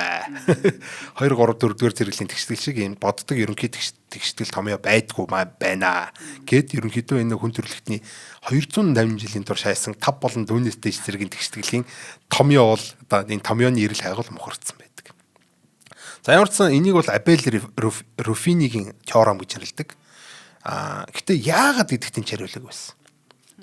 2 3 4 дугаар зэрэглэлийн тэгштгэл шиг юм боддог ерөнхий тэгштгэл томьёо байдгүй байна гэд ерөнхийдөө энэ хүн төрөлхтний 280 жилийн турш хайсан 5 болон түүнээс дээш зэргийн тэгштгэлийн томьёо бол одоо энэ томьёоны ирэл хайгуул мухардсан байдаг. За ямар ч сан энийг бол Абель Руфинигийн теорем гэж нэрлэдэг. Гэтэ яагаад гэдэгт энэ хариулаг байсан.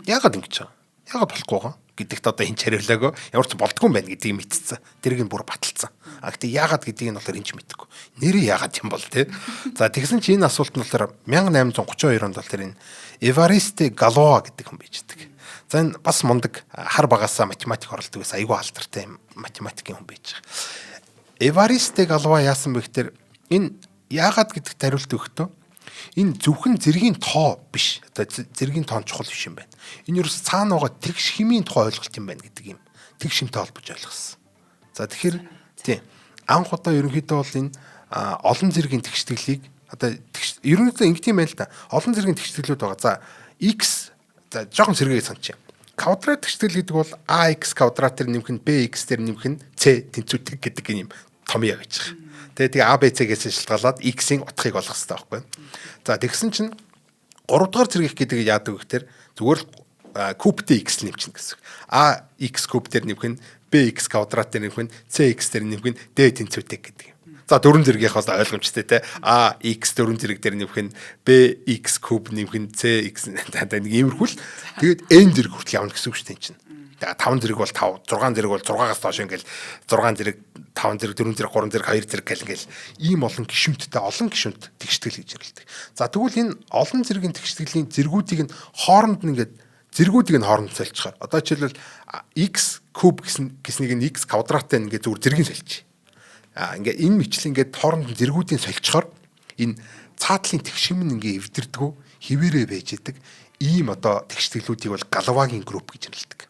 Яагаад ингэж байгаа? Яагаад болохгүй байгаа гэдэгт одоо энэ хариулаагаа ямар ч болдгүй юм байна гэдгийг мэдсэн. Тэрийг нь бүр баталсан. Гэтэ яагаад гэдгийг нь болохоор энэ ч мэдэхгүй. Нэрээ яагаад юм бол те. За тэгсэн чи энэ асуулт нь болохоор 1832 онд бол тэр энэ Эваристе Галуа гэдэг хүн байждаг. За энэ бас мундаг хар багасаа математик оролдог байсан. Айгүй алдартай математикийн хүн байж байгаа. Эваристе Галуа яасан бэ гэхээр энэ яагаад гэдэгт хариулт өгөхдөө энэ зөвхөн зэргийн тоо биш. Одоо зэргийн тоон чухал биш юм байна. Энэ ерөөс цаана байгаа тэгш хэмийн тухай ойлголт юм байна гэдэг юм. Тэгш хэмтэй холбож ойлгосон. За тэгэхээр тийм анх удаа ерөнхийдөө бол энэ олон зэргийн тэгшдэглийг Одоо ерөнхийдөө ингэдэм байл та. Олон зэргийн тэгшгэлүүд байгаа. За x за жоохон сэргээгээ санчи. Квадрат тэгшгэл гэдэг бол ax квадратээр нэмэх нь bx дээр нэмэх нь c тэнцвэртэй гэдэг юм том яа гэж байгаа. Тэгээ a b c-гээс шалтгаалаад x-ийн утгыг олох хэрэгтэй байхгүй. За тэгсэн чинь 3 дугаар зэрэг гэдэг яадаг вэ гэхээр зүгээр л кубтэй x нэмчихнэ гэсэн. ax куб дээр нэмэх нь bx квадрат дээр нэмэх нь cx дээр нэмэх нь d тэнцвэртэй гэдэг юм. За дөрвөн зэргийнхээ бол ойлгомжтой те. X дөрвөн зэрэг дээр нэмэх нь bx куб нэмэх нь cx нэг иймэрхүү л тэгээд n зэрэг хүртэл явна гэсэн үг шүү дээ чинь. Тэгээ 5 зэрэг бол 5, 6 зэрэг бол 6-аас доош ингээл 6 зэрэг, 5 зэрэг, 4 зэрэг, 3 зэрэг, 2 зэрэг гэл ингээл ийм олон гишүүнттэй олон гишүүнт тэгштгэл гэж ярилдаг. За тэгвэл энэ олон зэргийн тэгштгэлийн зэргүүдийг нь хооронд нь ингээд зэргүүдийг нь хооронд солилцохоор одоо жишээлбэл x куб гэснийг нь x квадраттай ингээд зүгээр зэргийн солилцъя. Ингээ энэ мэтлэн ингээд хооронд нь зэргүүдийн солилцохоор энэ цаатлын тэгшим нь ингээ эвдэрдэггүй хിവэрэ байж идэг ийм одоо тэгштэглүүдийг бол Галавагийн групп гэж нэрлэдэг.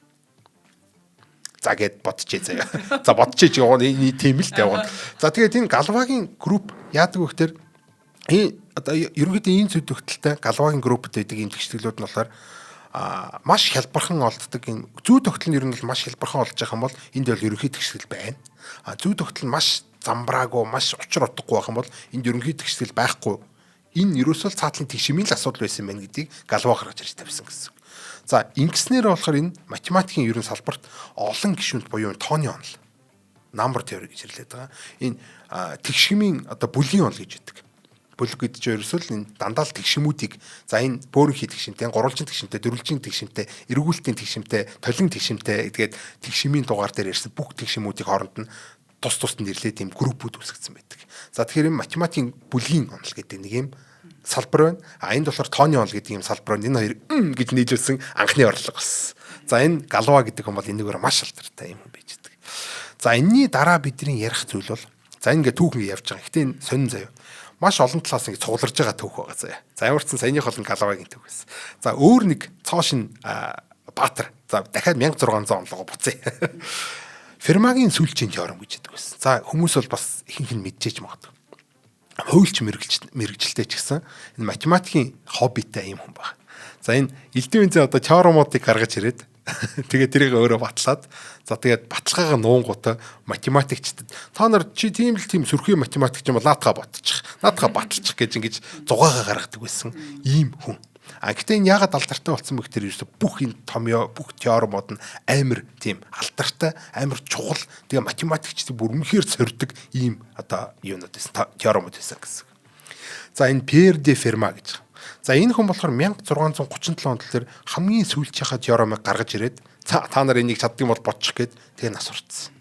За гээд бодчихъя заяа. За бодчихъя чи энэ тийм л тавиад. За тэгээд энэ Галавагийн групп яадаг вэ гэхээр одоо ерөнхийдөө энэ зүйл төгтөлтэй Галавагийн группт байдаг энэ тэгштэглүүд нь болохоор маш хялбархан олддог. Энэ зүй тогтол нь ер нь бол маш хялбархан олж байгаа юм бол энд бол ерөнхий тэгштгэл байна. Зүй тогтол нь маш замбраагүй, маш учир утгагүй байх юм бол энд ерөнхий тэгштгэл байхгүй. Энэ ерөөсөө цаатлын тэгшимийн л асуудал байсан байна гэдгийг Галава гаргаж ирж тавьсан гэсэн. За ингэснээр болохоор энэ математикийн ерөн салбарт олон гишүүнт буюу тооны онол, number theory гэж нэрлэдэг байгаа. Энэ тэгшимийн одоо бүлгийн онол гэж байдаг. Бүлэг гэдэг чинь ерөөсөө л энэ дандаа л тэгшимүүдийг за энэ бөөрөнхий тэгшимтэй, гурвалжин тэгшимтэй, дөрвөлжин тэгшимтэй, эргүүлтийн тэгшимтэй, толин тэгшимтэй тэгээд тэгшимийн дугаар дээр ярьсан бүх тэгшимүүдийг хооронд нь тус тусд нэрлээ тийм группүүд үүсгэсэн байдаг. За тэгэхээр энэ математикийн бүлгийн онол гэдэг нэг юм салбар байна. Энд болохоор тооны онол гэдэг юм салбар байна. Энэ хоёр гэж нийлүүлсэн анхны орлого болсон. За энэ Галава гэдэг хүн бол энэгээр маш алдартай юм байж байгаа. За энэний дараа бидний ярих зүйл бол за ингээд түүхэн явж байгаа. Гэхдээ энэ сонин заяа. Маш олон талаас ингэ цугларж байгаа түүх байгаа заяа. За ямар ч сан саяных бол Галавагийн түүх байсан. За өөр нэг цоошин Баатар. За дахиад 1600 онлогоо буцъя. Фермагийн сүүлчийн теорем гэж яддаг байсан. За хүмүүс бол бас ихэнх нь мэдчихэж магадгүй. Хуульч мэрэгчлээ ч гэсэн энэ математикийн хоббитай юм хүн байна. За энэ элдвийн зэ одоо теоремуудыг гаргаж ирээд тэгээд тэрийг өөрөө батлаад за тэгээд баталгаагаа нуунгуудаа математикчдад та нар чи тийм л тийм сөрхий математикч юм бол наадхаа ботчих. Наадхаа баталчих гэж ингэж зугаагаа гаргадаг байсан ийм хүн. Гэхдээ энэ яагаад алдартай болсон бэ гэхээр бүх энэ томьёо, бүх теоремууд нь амар тийм алдартай, амар чухал. Тэгээ математикчдыг бүр үнэхээр сорьдог ийм одоо юунууд байсан, теоремууд байсан гэсэн. За энэ Пьер де Ферма гэж. За энэ хүн болохоор 1637 онд тэр хамгийн сүүлчийнхаа теоремыг гаргаж ирээд та нар энийг чаддаг юм бол бодчих гээд тэгээ нас урцсан.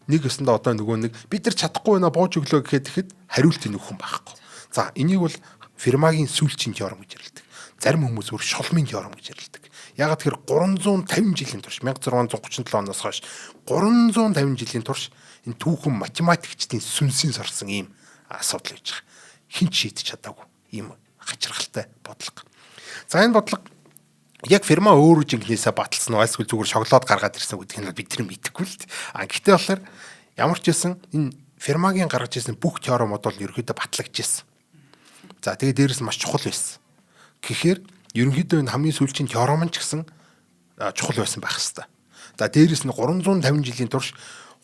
Нэг өсөндөө одоо нөгөө нэг бид нар чадахгүй байна бууж өглөө гэхэд хариулт энэ хүн байхгүй. За энийг бол Фермагийн сүүлчийн теорем гэж нэрлэдэг. Зарим хүмүүс өөр шолмын теорем гэж ярилдаг. Ягаад тэр 350 жилийн турш 1637 оноос хойш 350 жилийн турш энэ түүхэн математикчдын сүнсийн сорсон ийм асуудал байж байгаа. Хин ч шийдэж чадаагүй ийм хачирхалтай бодлого. За энэ бодлого яг Ферма өөрөө жинхнээсээ баталсан уу эсвэл зүгээр шоглоод гаргаад ирсэн гэдгийг нь бид нар мэдэхгүй л. Гэхдээ болохоор ямар ч байсан энэ Фермагийн гаргаж ирсэн бүх теоремууд бол ерөөдөө батлагдчихсэн. За тэгээд дээрэс нь маш чухал байсан. Гэхдээ ерөнхийдөө энэ хамгийн сүүлчийн теорем ч гэсэн чухал байсан байх хэвээр. За дээрэс нь 350 жилийн турш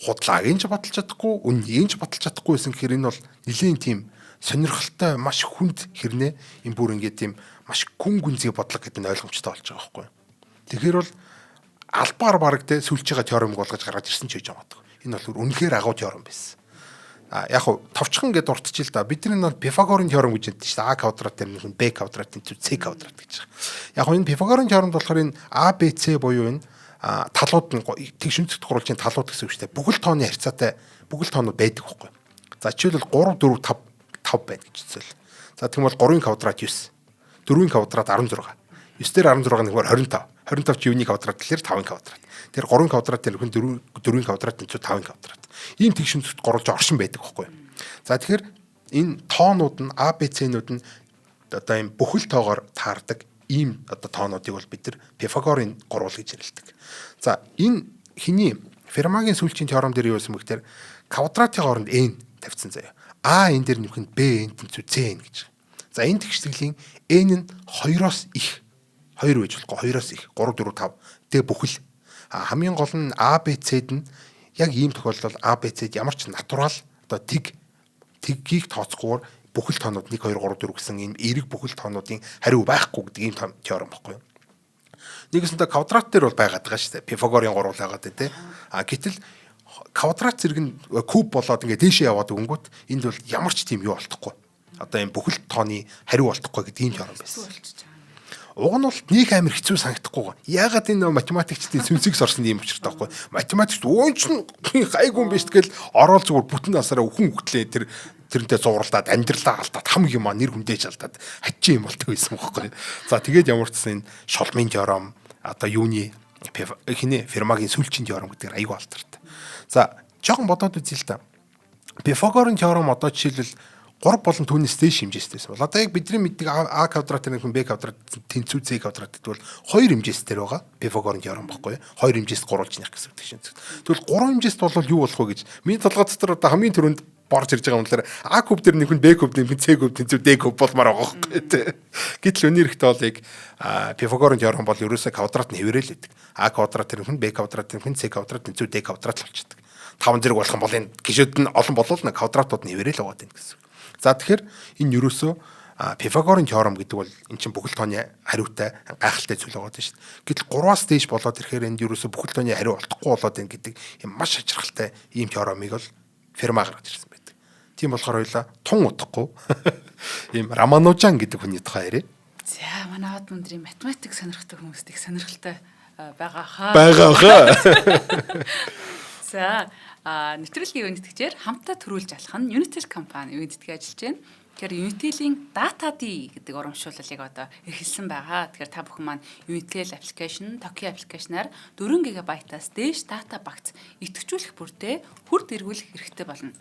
худлааг нь ч баталж чадахгүй, үннийг нь ч баталж чадахгүй байсан гэхээр энэ бол нэлийн тийм сонирхолтой маш хүнд хэрнээ энэ бүр ингээд тийм маш гүн гүнзгий бодлого гэдэг нь ойлгомжтой болж байгаа байхгүй. Тэгэхээр бол албаар бараг те сүүлчийнхаа теоремыг болгож гаргаж ирсэн ч гэж байгаа. Энэ бол үнэхээр агуу теорем байсан. Яг хуу товчхон гэдээ дуртчихъя л да. Бидний нэг Пифагорын теорем гэж яддаг шүү дээ. А квадрат дээр нэг Б квадрат тэнцвэр С квадрат гэж байгаа. Яг хуу энэ Пифагорын теоремд болохоор энэ А Б С буюу энэ талууд нь тэгш үндэстэх гурвалжийн талууд гэсэн үг шүү дээ. Бүгэл тооны харьцаатай бүгэл тоонууд байдаг байхгүй. За жишээлбэл 3 4 5 5 байна гэж үзвэл. За тэгм бол 3-ын квадрат 9, 4-ийн квадрат 16. 9 дээр 16 нэгээр 25. 25 чи юуны квадрат гэхээр 5-ын квадрат. Тэр 3-ын квадрат дээр нөхөн 4-ийн квадрат тэнцвэр 5-ын квадрат. Ийм тэгш үндэстэх гурвалж оршин байдаг байхгүй. За тэгэхээр энэ тоонууд нь А Б С-нүүд нь одоо ийм бүхэл тоогоор таардаг ийм одоо тоонуудыг бол бид нар Пифагорын гурвал гэж нэрлэдэг. За энэ хиний Фермагийн сүүлчийн теорем дээр юу байсан бэ гэхээр квадратын хооронд n тавьсан заяа. А энэ дээр нэмэх нь B n тэнцүү C n гэж. За энэ тэгштгэлийн n нь 2-оос их 2 байж болохгүй 2-оос их 3 4 5 тэгээ бүхэл хамгийн гол нь A B C-д нь яг ийм тохиолдолд A B C-д ямар ч натурал одоо тгийг тооцохгүйгээр бүхэл тоонууд 1 2 3 4 гэсэн ийм эерэг бүхэл тоонуудын хариу байхгүй гэдэг ийм теорем баггүй юу. Нэгэсэндээ квадрат дээр бол байгаад байгаа шүү дээ. Пифагорын гурвал байгаад дээ. Гэтэл квадрат зэрэг нь куб болоод ингээд дээшээ яваад өгөнгүүт энд бол ямар ч тийм юу болтохгүй. Одоо энэ бүхэл тооны хариу болтохгүй гэдэг ийм теорем байсан. Уг нь бол нэг амар хэцүү санагдахгүй. Яагаад энэ математикчдын сүнсийг сорсон юм учиртай байхгүй. Математикч өөч нь гайгүй юм биш тэгэл ороод зүгээр бүтэн насаараа өхөн хөгтлээ тэрнтэй зууралдаад амьдралаа алдаад хам юм нэр хүндээж алдаад хачи юм болтой байсан байхгүй. За тэгээд ямар ч гэсэн энэ шолмын теорем одоо юуны Фермагийн сүүлчийн теорем гэдэг аюу алтартай. За жоохон бодоод үзье л та. Пифагорын теорем одоо жишээлбэл 3 болон түүнээс дээш хэмжээстэйсэн бол одоо яг бидний мэддэг А квадрат нэгэн Б квадрат тэнцүү С квадрат гэдэг бол 2 хэмжээстэй байгаа. Пифагорын теорем баггүй. 2 хэмжээст гурвалж нэх гэсэн үг тийм. Тэгвэл 3 хэмжээст бол юу болох вэ гэж миний толгой дотор одоо хамгийн түрүүнд борж ирж байгаа юм болохоор А куб дээр нэгэн Б куб нэгэн С куб тэнцүү Д куб болмаар байгаа байхгүй. Гэтэл өнөөдөр бол яг Пифагорын теорем бол ерөөсөө квадрат нь хэвээрэл байдаг. А квадрат нэгэн Б квадрат нэгэн С квадрат тэнцүү Д квадрат л болчихдог. 5 зэрэг болох юм бол энэ гişүүд нь олон болвол нэг квадратууд нь хэвээрэл байгаа гэдэг гэсэн. За тэгэхээр энэ ерөөсөө Пифагорын теорем гэдэг бол эн чинь бүхэл тооны хариутай гайхалтай зүйл байгаа шүү дээ. Гэтэл 3-аас дээш болоод ирэхээр энд ерөөсөө бүхэл тооны хариу олдохгүй болоод байна гэдэг юм маш хачирхалтай ийм теоремыг бол Ферма гаргаж ирсэн байдаг. Тийм болохоор хоёлаа тун удахгүй ийм Раманужан гэдэг хүний тухай ярив. За манай од мөндрийн математик сонирхдаг хүмүүстийг сонирхолтой байгаа хаа. За нэвтрүүлгийн үе нэтгэжээр хамтаа төрүүлж алах нь Unitel компани үе нэтгэж ажиллаж байна. Тэгэхээр Unitel-ийн DataD гэдэг урамшууллыг одоо эхэлсэн байгаа. Тэгэхээр та бүхэн маань Unitel application, Toki application-аар 4 GB-аас дээш дата багц идэвхжүүлэх бүртээ хүрд эргүүлэх хэрэгтэй болно.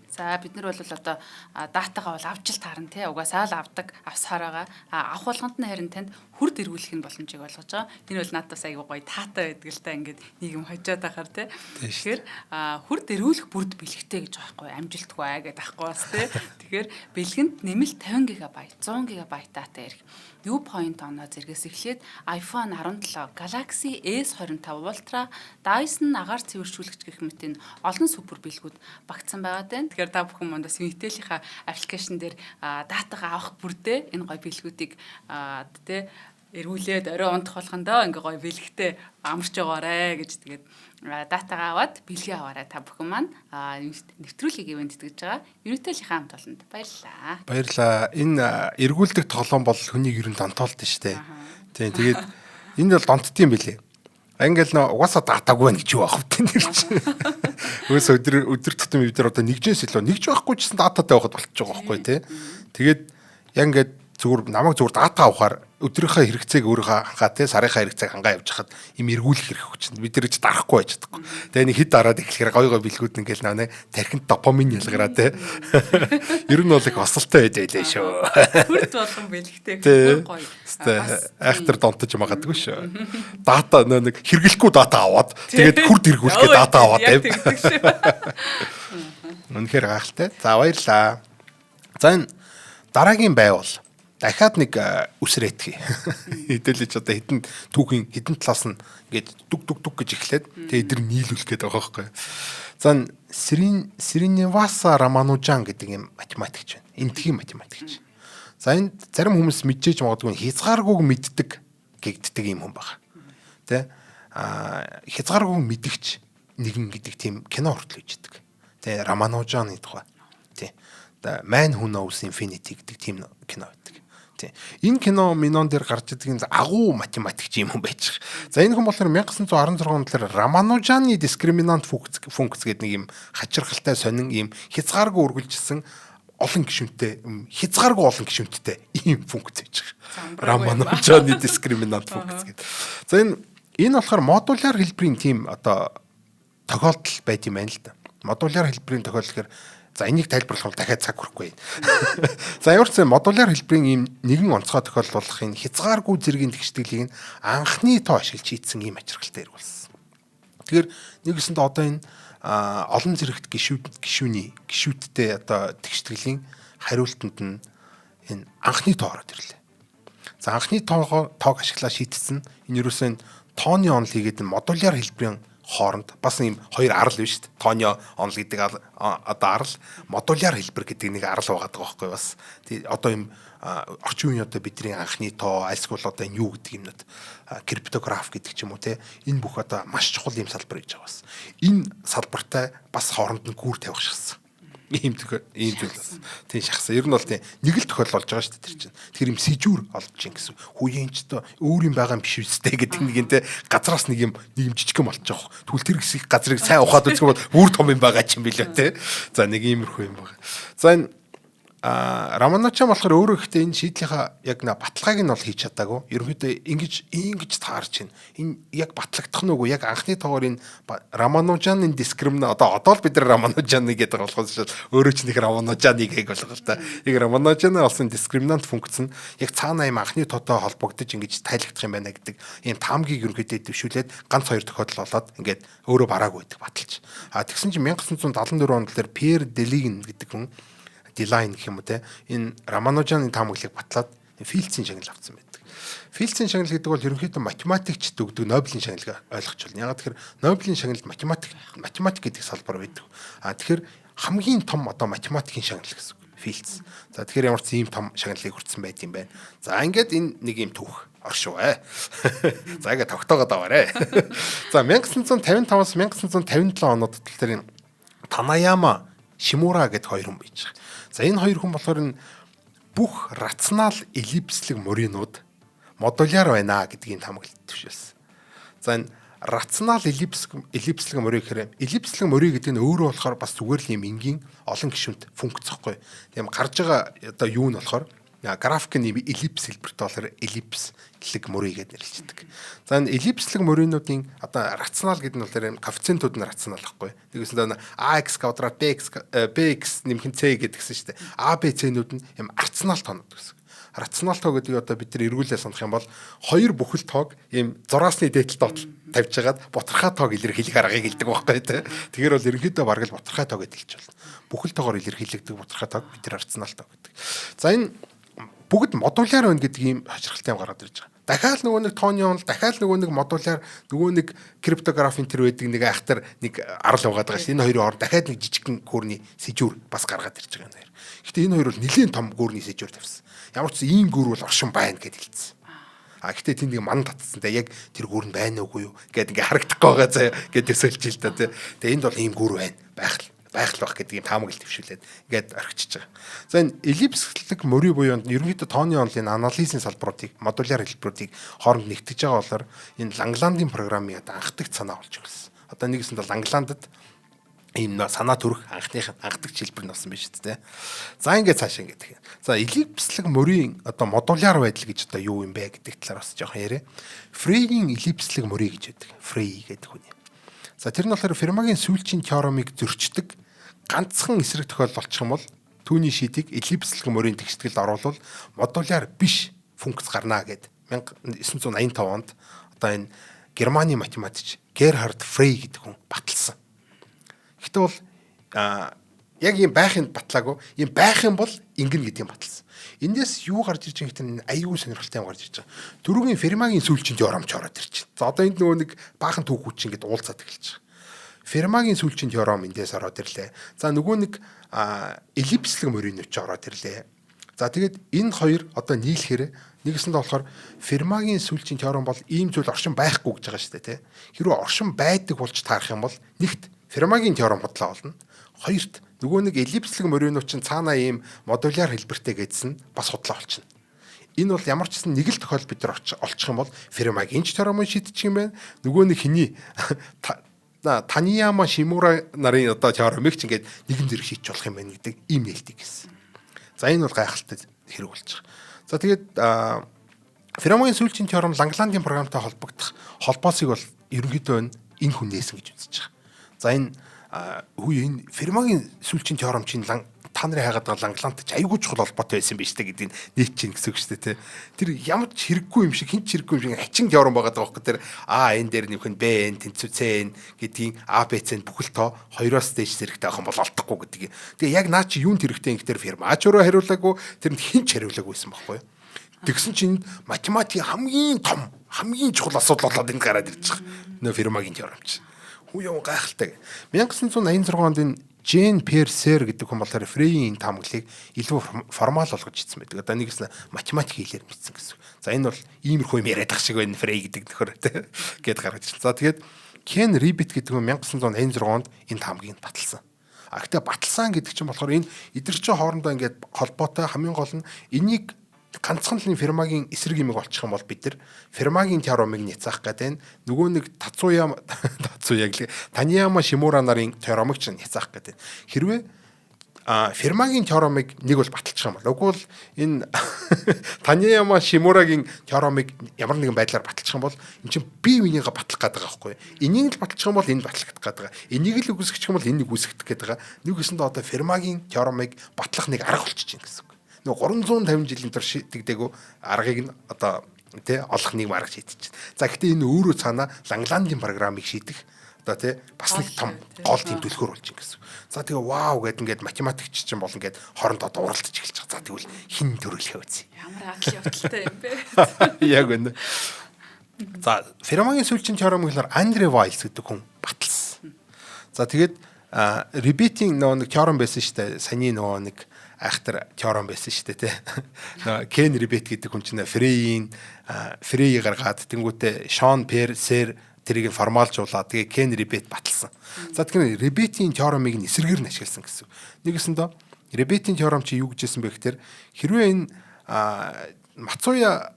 За бид нар бол одоо датагаа бол авч л таарна тий. Угаасаа л авдаг, авсараагаа авах болгонд нь харин танд хүрд эргүүлэх нь боломжийг олгож байгаа. Энэ бол надаас аягүй гоё таатай байдаг л та ингээд нийгэм хожоод байхаар тий. Тэгэхээр хүрд эргүүлэх бүрд бэлгтэй гэж байгаа байхгүй амжилтгүй гэдэг байхгүй бас тий. Тэгэхээр бэлгэнд нэмэлт 50 GB, 100 GB дата ирэх. U-Point оноо зэрэгс эхлээд iPhone 17, Galaxy S25 Ultra, Dyson агаар цэвэршүүлэгч гэх мэт энэ олон супер бэлгүүд багтсан байгаа даа. Тэгэхээр та бүхэн мандас Unitel-ийнхаа аппликейшн дээр датагаа авах бүрдээ энэ гоё бэлгүүдийг тэ эргүүлээд орой унтах болгондоо ингээ гоё бэлгтэй амарч байгаарэ гэж тэгээд датагаа аваад бэлгээ аваарай та бүхэн маань нэвтрүүлгийг ивент тэтгэж байгаа Unitel-ийнхаа хамт олонд баярлалаа. Баярлалаа. Энэ эргүүлдэг тоглоом бол хүнийг ер нь донтоолд нь штэ. Тийм тэгээд энд бол донтдсон юм билэ. Ингээл нөө угаасаа датаагүй байх гэж юу аах вэ нэр чинь. Өөс өдөр тутам бид нар одоо нэгжээс илүү нэгж байхгүй ч гэсэн дататай байхад болчихж байгаа байхгүй тий. Тэгээд яг ингээд зүгээр намайг зүгээр дата авахаар өдрийнхөө хэрэгцээг өөрийнхөө хангаа тий сарынхаа хэрэгцээг хангаа явж хахад им эргүүлэх хэрэг хүчин бид нар ч дарахгүй байж чадахгүй. Тэгээ нэг хэд дараад эхлэхээр гой гой бэлгүүд ингээл наа тархинд допамин ялгараа тий. Ер нь бол их осолтой байж байлаа шүү. Хүрд болгон бэлгтэй гоё. Айхтар донтож магадгүй шүү. Дата нэг хэрэглэхгүй дата аваад тэгээд хүрд эргүүлэхэд дата аваад байв. Үнэхээр гайхалтай. За баярлаа. За энэ дараагийн байвал дахиад нэг үсрээтгэе. Хэдүүлж одоо хитэн түүхийн хитэн талаас нь ингээд дүг гэж эхлээд тэгээ эдгээр нийлүүлэх гээд байгаа байхгүй. За Сриниваса Раманужан гэдэг юм математикч байна. Энтхийн математикч. За энэ зарим хүмүүс мэдчихэж магадгүй хязгааргүйг мэддэг гэгддэг юм хүн байна. Тэ хязгааргүйг мэдгч нэгэн гэдэг тийм кино хүртэл үждэг. Тэ Раманужаны тухай. Тэ Man Who Knows Infinity гэдэг тийм кино байдаг. Энэ кино минон дээр гарч идэг агуу математикч юм байж. За энэ хүн болохоор 1916 онд Раманужаны дискриминант функц гэдэг нэг юм хачирхалтай сонин юм хязгааргүй үргэлжилсэн олон гишүүнтэй хязгааргүй олон гишүүнтэй ийм функц байж байгаа. Раманужаны дискриминант функц гэдэг. За энэ болохоор модуляр хэлбэрийн тийм одоо тохиолдол байт юм байна л да. Модуляр хэлбэрийн тохиолдол гэхээр за энийг тайлбарлах бол дахиад цаг хүрэхгүй. За ямар ч модуляр хэлбэрийн ийм нэгэн онцгой тохиолдуулахын хязгааргүй зэргийн тэгшдэглийг анхны тоо ашиглаж хийцэн ийм ачиргалтай ирүүлсэн. Тэгэхээр нэгэсэнд одоо энэ олон зэрэгт гишүүдтэй одоо тэгштгэлийн хариултанд нь энэ анхны тоо ороод ирлээ. За анхны тоог ашиглаа шийдсэн энэ юусэн тооны онол хийгээд модуляр хэлбэрийн хооронд бас ийм хоёр арал биш шүү дээ. Тооны онол гэдэг одоо арал, модуляр хэлбэр гэдэг нэг арал байгаа байхгүй бас. Тэгээ одоо ийм орчин үеийн одоо бидний анхны тоо, альсгуул одоо энэ юу гэдэг юмнууд криптограф гэдэг ч юм уу те энэ бүх одоо маш чухал юм салбар гэж байгаа бас. Энэ салбартай бас хооронд нь гүүр тавих шахсан. Ийм зүйл бас. Тийм шахсан. Ер нь бол тийм нэг л тохиол болж байгаа шүү дээ тэр чинь. Тэр юм сэжүүр олж чинь гэсэн. Хүүгийн ч одоо өөр юм байгаа юм биш үстэй гэдэг нэг юм те газраас нэг юм жижигхэн болж байгаа. Тэгвэл тэр хэсэг газрыг сайн ухаад үзэх бол бүр том юм байгаа ч юм билээ те. За нэг иймэрхүү юм байгаа. За энэ Раманучан болохоор өөрөө ихтэй энэ шийдлийнхаа яг баталгааг нь бол хийж чадаагүй. Ерөнхийдөө ингэж таарч байна. Энэ яг батлагдах нь үгүй яг анхны тоогоор энэ Раманучаны дискримин одоо л бид нар Раманучаны гэдэг болохоос өөрөө ч нэг Раманучаны гэг болгоо л та. Яг Раманучаны олсон дискриминант функц нь яг цаана юм анхны тоотой холбогдож ингэж тайлагдах юм байна гэдэг ийм таамгийг ерөнхийдөө дэвшүүлээд ганц хоёр тохиолдол болоод ингээд өөрөө бараагүй байдаг баталж. Тэгсэн чинь 1974 онд дээр Пьер Делигн гэдэг хүн Дилайн гэх юм уу те энэ Раманужаны таамаглалыг батлаад Филдсийн шагнал авсан байдаг. Филдсийн шагнал гэдэг бол ерөнхийдөө математикчд өгдөг Нобелийн шагналыг ойлгож байна. Яг тэгэхээр Нобелийн шагналд математик гэдэг салбар байдаг. Тэгэхээр хамгийн том одоо математикийн шагнал гэсэн үг. Филдс. За тэгэхээр ямар ч ийм том шагналыг хүртсэн байт юм байна. За ингээд энэ нэг юм түүх оршуу. За ингээд тогтоогоод аваарэ. За 1955-аас 1957 онууд дээр Танаяма Шимура гэдэг хоёр хүн байж байгаа. За энэ хоёр хүн болохоор бүх рационал эллипслэг мөрийнүүд модуляр байна гэдгийг таамаглалт төвшүүлсэн. За энэ рационал эллипслэг мөрий гэхээр эллипслэг мөрий гэдэг нь өөрөө болохоор бас зүгээр л юм энгийн олон гишүүнт функц гэхгүй. Тийм гарч байгаа одоо юу нь болохоор график нь эллипс хэлбэртэй болохоор эллипслэг мөрий гэж нэрлэдэг. За энэ эллипслэг мөрийнүүдийн одоо рационал гэдэг нь болохоор коэффициентүүд нь рационал гэхгүй. Тэгвэл ax квадрат bx нэмэх c гэдгсэн шүү дээ. a b c-нүүд нь юм рационал тоонууд гэсэн. Рационал тоо гэдэг одоо бид нар эргүүлээ санах юм бол хоёр бүхэл тоог ийм зураасны дээдэл доотлол тавьж хагаад ботархай тоог илэрхийлэх аргыг хэлдэг байхгүй тий. Тэгэхээр бол ерөнхийдөө бараг л ботархай тоог гэж хэлж байна. Бүхэл тоогоор илэрхийлэгдэг ботархай тоог бид нар рационал тоо гэдэг. За энэ бүгд модуляр байна гэдэг ийм хачирхалтай юм гараад ирж байгаа. Дахиад нөгөө нэг тооны онол, дахиад нөгөө нэг модуляр, нөгөө нэг криптографийн тэр байдаг нэг айхтар нэг арал угаад байгаа шүү. Энэ хоёрын хооронд дахиад нэг жижигхэн гүрний сэжүүр бас гаргаад ирж байгаа юм. Гэхдээ энэ хоёр бол нэлээд том гүрний сэжүүр тавьсан. Ямар ч ийм гүр бол оршин байна гэд хэлсэн. Гэхдээ тэнд нэг ман татсан. Яг тэр гүр нь байна уугүй юу гэд ингээ харагдахгүй байгаа заа гэд төсөөлж ил та тий. Тэгээ энд бол ийм гүр байна. Байх гэдэг юм таамаглал төвшүүлээд ингээд орхичиж байгаа. За энэ эллипслэг мөрий буюу ерөнхийдөө тооны онолын анализийн салбаруудыг модуляр хэлбэрүүдийг хооронд нэгтгэж байгаа болохоор энэ Лангландын програмын анхдагч санаа болж ирсэн. Одоо нэгсэнд Лангландд ийм санаа төрөх анхдагч хэлбэр нь болсон байж тээ. За ингээд цаашаа ингээд. За эллипслэг мөрийн одоо модуляр байдал гэж одоо юу юм бэ гэдэг талаар бас жоохон яриа. Фрейгийн эллипслэг мөрий гэж байдаг. Фрей гэдэг хүн. За тэр нь болохоор Фермагийн сүүлчийн теоремыг зөрчдөг ганцхан эсрэг тохиолдол болчих юм бол түүний шийдийг эллипслэг мөрийн тэгшгэлд оруулал модуляр биш функц гарна гэд 1985 онд одоо энэ Германы математикч Герхард Фрей гэдэг хүн баталсан. Гэхдээ бол яг юм байхын батлаагүй юм байх юм бол ингэн гэдгийг баталсан. Эндээс юу гарч ирж байгаа гэхтэн аюул сонирхолтой юм гарч ирж байгаа. Дөрвийн Фермагийн сүүлчийн теоремч ороод ирж байна. За одоо энд нөгөө нэг баахан түүхүүд чинь ингээд уулзаад эхэлж байгаа. Фермагийн сүүлчийн теорем эндээс ороод ирлээ. За нөгөө нэг эллипслэг мөрийнөч ороод ирлээ. За тэгээд энэ хоёр одоо нийлэхээр нэгэсэндээ болохоор Фермагийн сүүлчийн теорем бол ийм зүйл оршин байхгүй гэж байгаа шүү дээ, тий. Хэрвээ оршин байдаг болж таарах юм бол нэгт Фермагийн теорем бодлоо олно. Хоёрт нөгөө нэг эллипслэг мөрийнөч чинь цаанаа ийм модуляр хэлбэртэй гэдсэн бас худлаа болчихно. Энэ бол ямар ч гэсэн нэг л тохиол бид нар олчих юм бол Фермагийн теоремыг шийдчих юм байна. Нөгөө нэг хиний Танияма Шимура нарын одоо теоремыг ч ингээд нэгэн зэрэг шийдэж болох юм байна гэдэг ийм нээлтийг гэсэн. За энэ бол гайхалтай хэрэг болж байгаа. За тэгээд Фермагийн сүүлчийн теорем Лангландын програмтай холбогдох холбоосыг бол ерөнхийдөө энэ хүн нээсэн гэж үзэж байгаа. За энэ энэ Фермагийн сүүлчийн теорем чинь та нарын хайгаад байгаа ланглант ч айгүй чухал холбоотой байсан биз дээ гэдгийг нийт чинь гэсэн үг шүү дээ. Тэр ямар ч хэрэггүй юм шиг, хин ч хэрэггүй юм шиг хачин теорем байгаа даа байхгүй. Тэр энэ дээр нэмэх нь Б, тэнцүү С гэдгийг А, Б, С бүхэл тоо хоёроос дээш зэрэгтэй авах юм бол олдохгүй гэдгийг. Тэгээ яг наа чи юунд хэрэгтэй ингэхээр фермач өөрөө хариулаагүй, тэрэнд хин ч хариулаагүй байсан байхгүй юу? Тэгсэн чинь математикийн хамгийн том, хамгийн чухал асуудал болоод энэ гараад ирж байгаа. Нөө фермагийн теорем чинь. Хүү яв гайхалтай. 1986 онд энэ Жен Персер гэдэг хүн болохоор Фрейийн таамаглалыг илүү формал болгож ирсэн байдаг. Одоо нэгс математик хэлээр мэдсэн гэсэн. За энэ бол иймэрхүү юм яриад ах шиг байна Фрей гэдэг нөхөр гээд гаргаж ирсэн. За тэгээд Кен Рибет гэдэг хүн 1986 онд энэ таамгийг баталсан. Гэхдээ баталсан гэдэг чинь болохоор энэ эдгэрч хоорондоо ингээд холбоотой хамгийн гол нь энийг ганцхан л фермагийн эсрэг юмыг олчих юм бол бид нар фермагийн теоремыг няцаах гэдэг нөгөө нэг Танияма Шимура нарын теоремыг ч няцаах гэдэг. Хэрвээ фермагийн теоремыг нэг бол баталчих юм бол үгүй бол энэ Танияма Шимурагийн теоремыг ямар нэгэн байдлаар баталчих юм бол эн чинь бие биенийгээ батлах гэдэг байгаа байхгүй. Энийг л баталчих юм бол энэ батлах гэдэг байгаа. Энийг л үгүйсгэх юм бол энийг үгүйсгэх гэдэг байгаа. Нэг гэсэндээ одоо фермагийн теоремыг батлах нэг арга болчих чинь гэсэн. 350 жилийн турш шийдэгдээгүй аргыг нь одоо олох нэг арга шийдэж байна. За гэхдээ энэ өөрөө цаана Лангландын программыг шийдэх одоо бас нэг том гол тэмдэглэхөр болж байна гэсэн. За тэгээ вау гэд ингээд математикч чинь болно гэд хоорондоо дууралтж эхэлж байгаа. За тэгвэл хин төрөлхөө үзье. Ямар акли явдалтай юм бэ? Яг үнэ. За фермагийн сүүлчийн теорем гэхээр Андре Вайлс гэдэг хүн баталсан. За тэгээд Рибетийн нэг теорем байсан шүү дээ. Саний нэг айхтар теорем байсан шүү дээ тий. Кен Рибет гэдэг хүн чинь Фрей гаргаад тэнгуүтэ Шон Персер тэрийг формалжуулаад тэгээ Кен Рибет баталсан. За тэгэхээр Рибетийн теоремыг эсрэгээр нь ашигласан гэсэн. Нэгэсэндээ Рибетийн теорем чи юу гэжсэн бэ гэхээр хэрвээ энэ Мацуя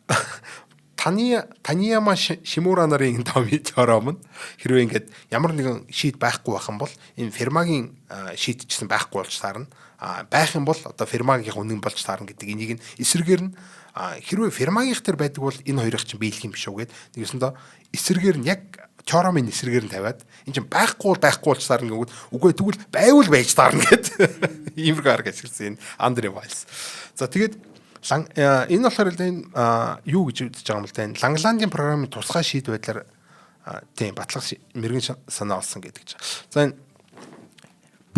Танияма Шимура нарын теорем нь хэрвээ ингээд ямар нэгэн шийд байхгүй байх юм бол энэ фермагийн шийдчихсэн байхгүй болж таарна. Байх юм бол одоо фермагийн үнэн болж таарна гэдэг энийг нь эсрэгээр нь хэрвээ фермагийнх төр байдаг бол энэ хоёрыг чинь биелэх юм биш үү гэд нэгсэндээ эсрэгээр нь яг теоремын эсрэгээр нь тавиад энэ чинь байхгүй болж таарна гэвэл үгүй тэгвэл байвал байж таарна гэд иймэрхүү арга ашигласан энэ Андре Вайлс. За тэгээд энэ болохоор энэ юу гэж үзэж байгаа юм бол энэ Лангландын программын тусгай шийд байдлаар тийм батлах мэрэгэн санаа олсон гэдэг чинь. За энэ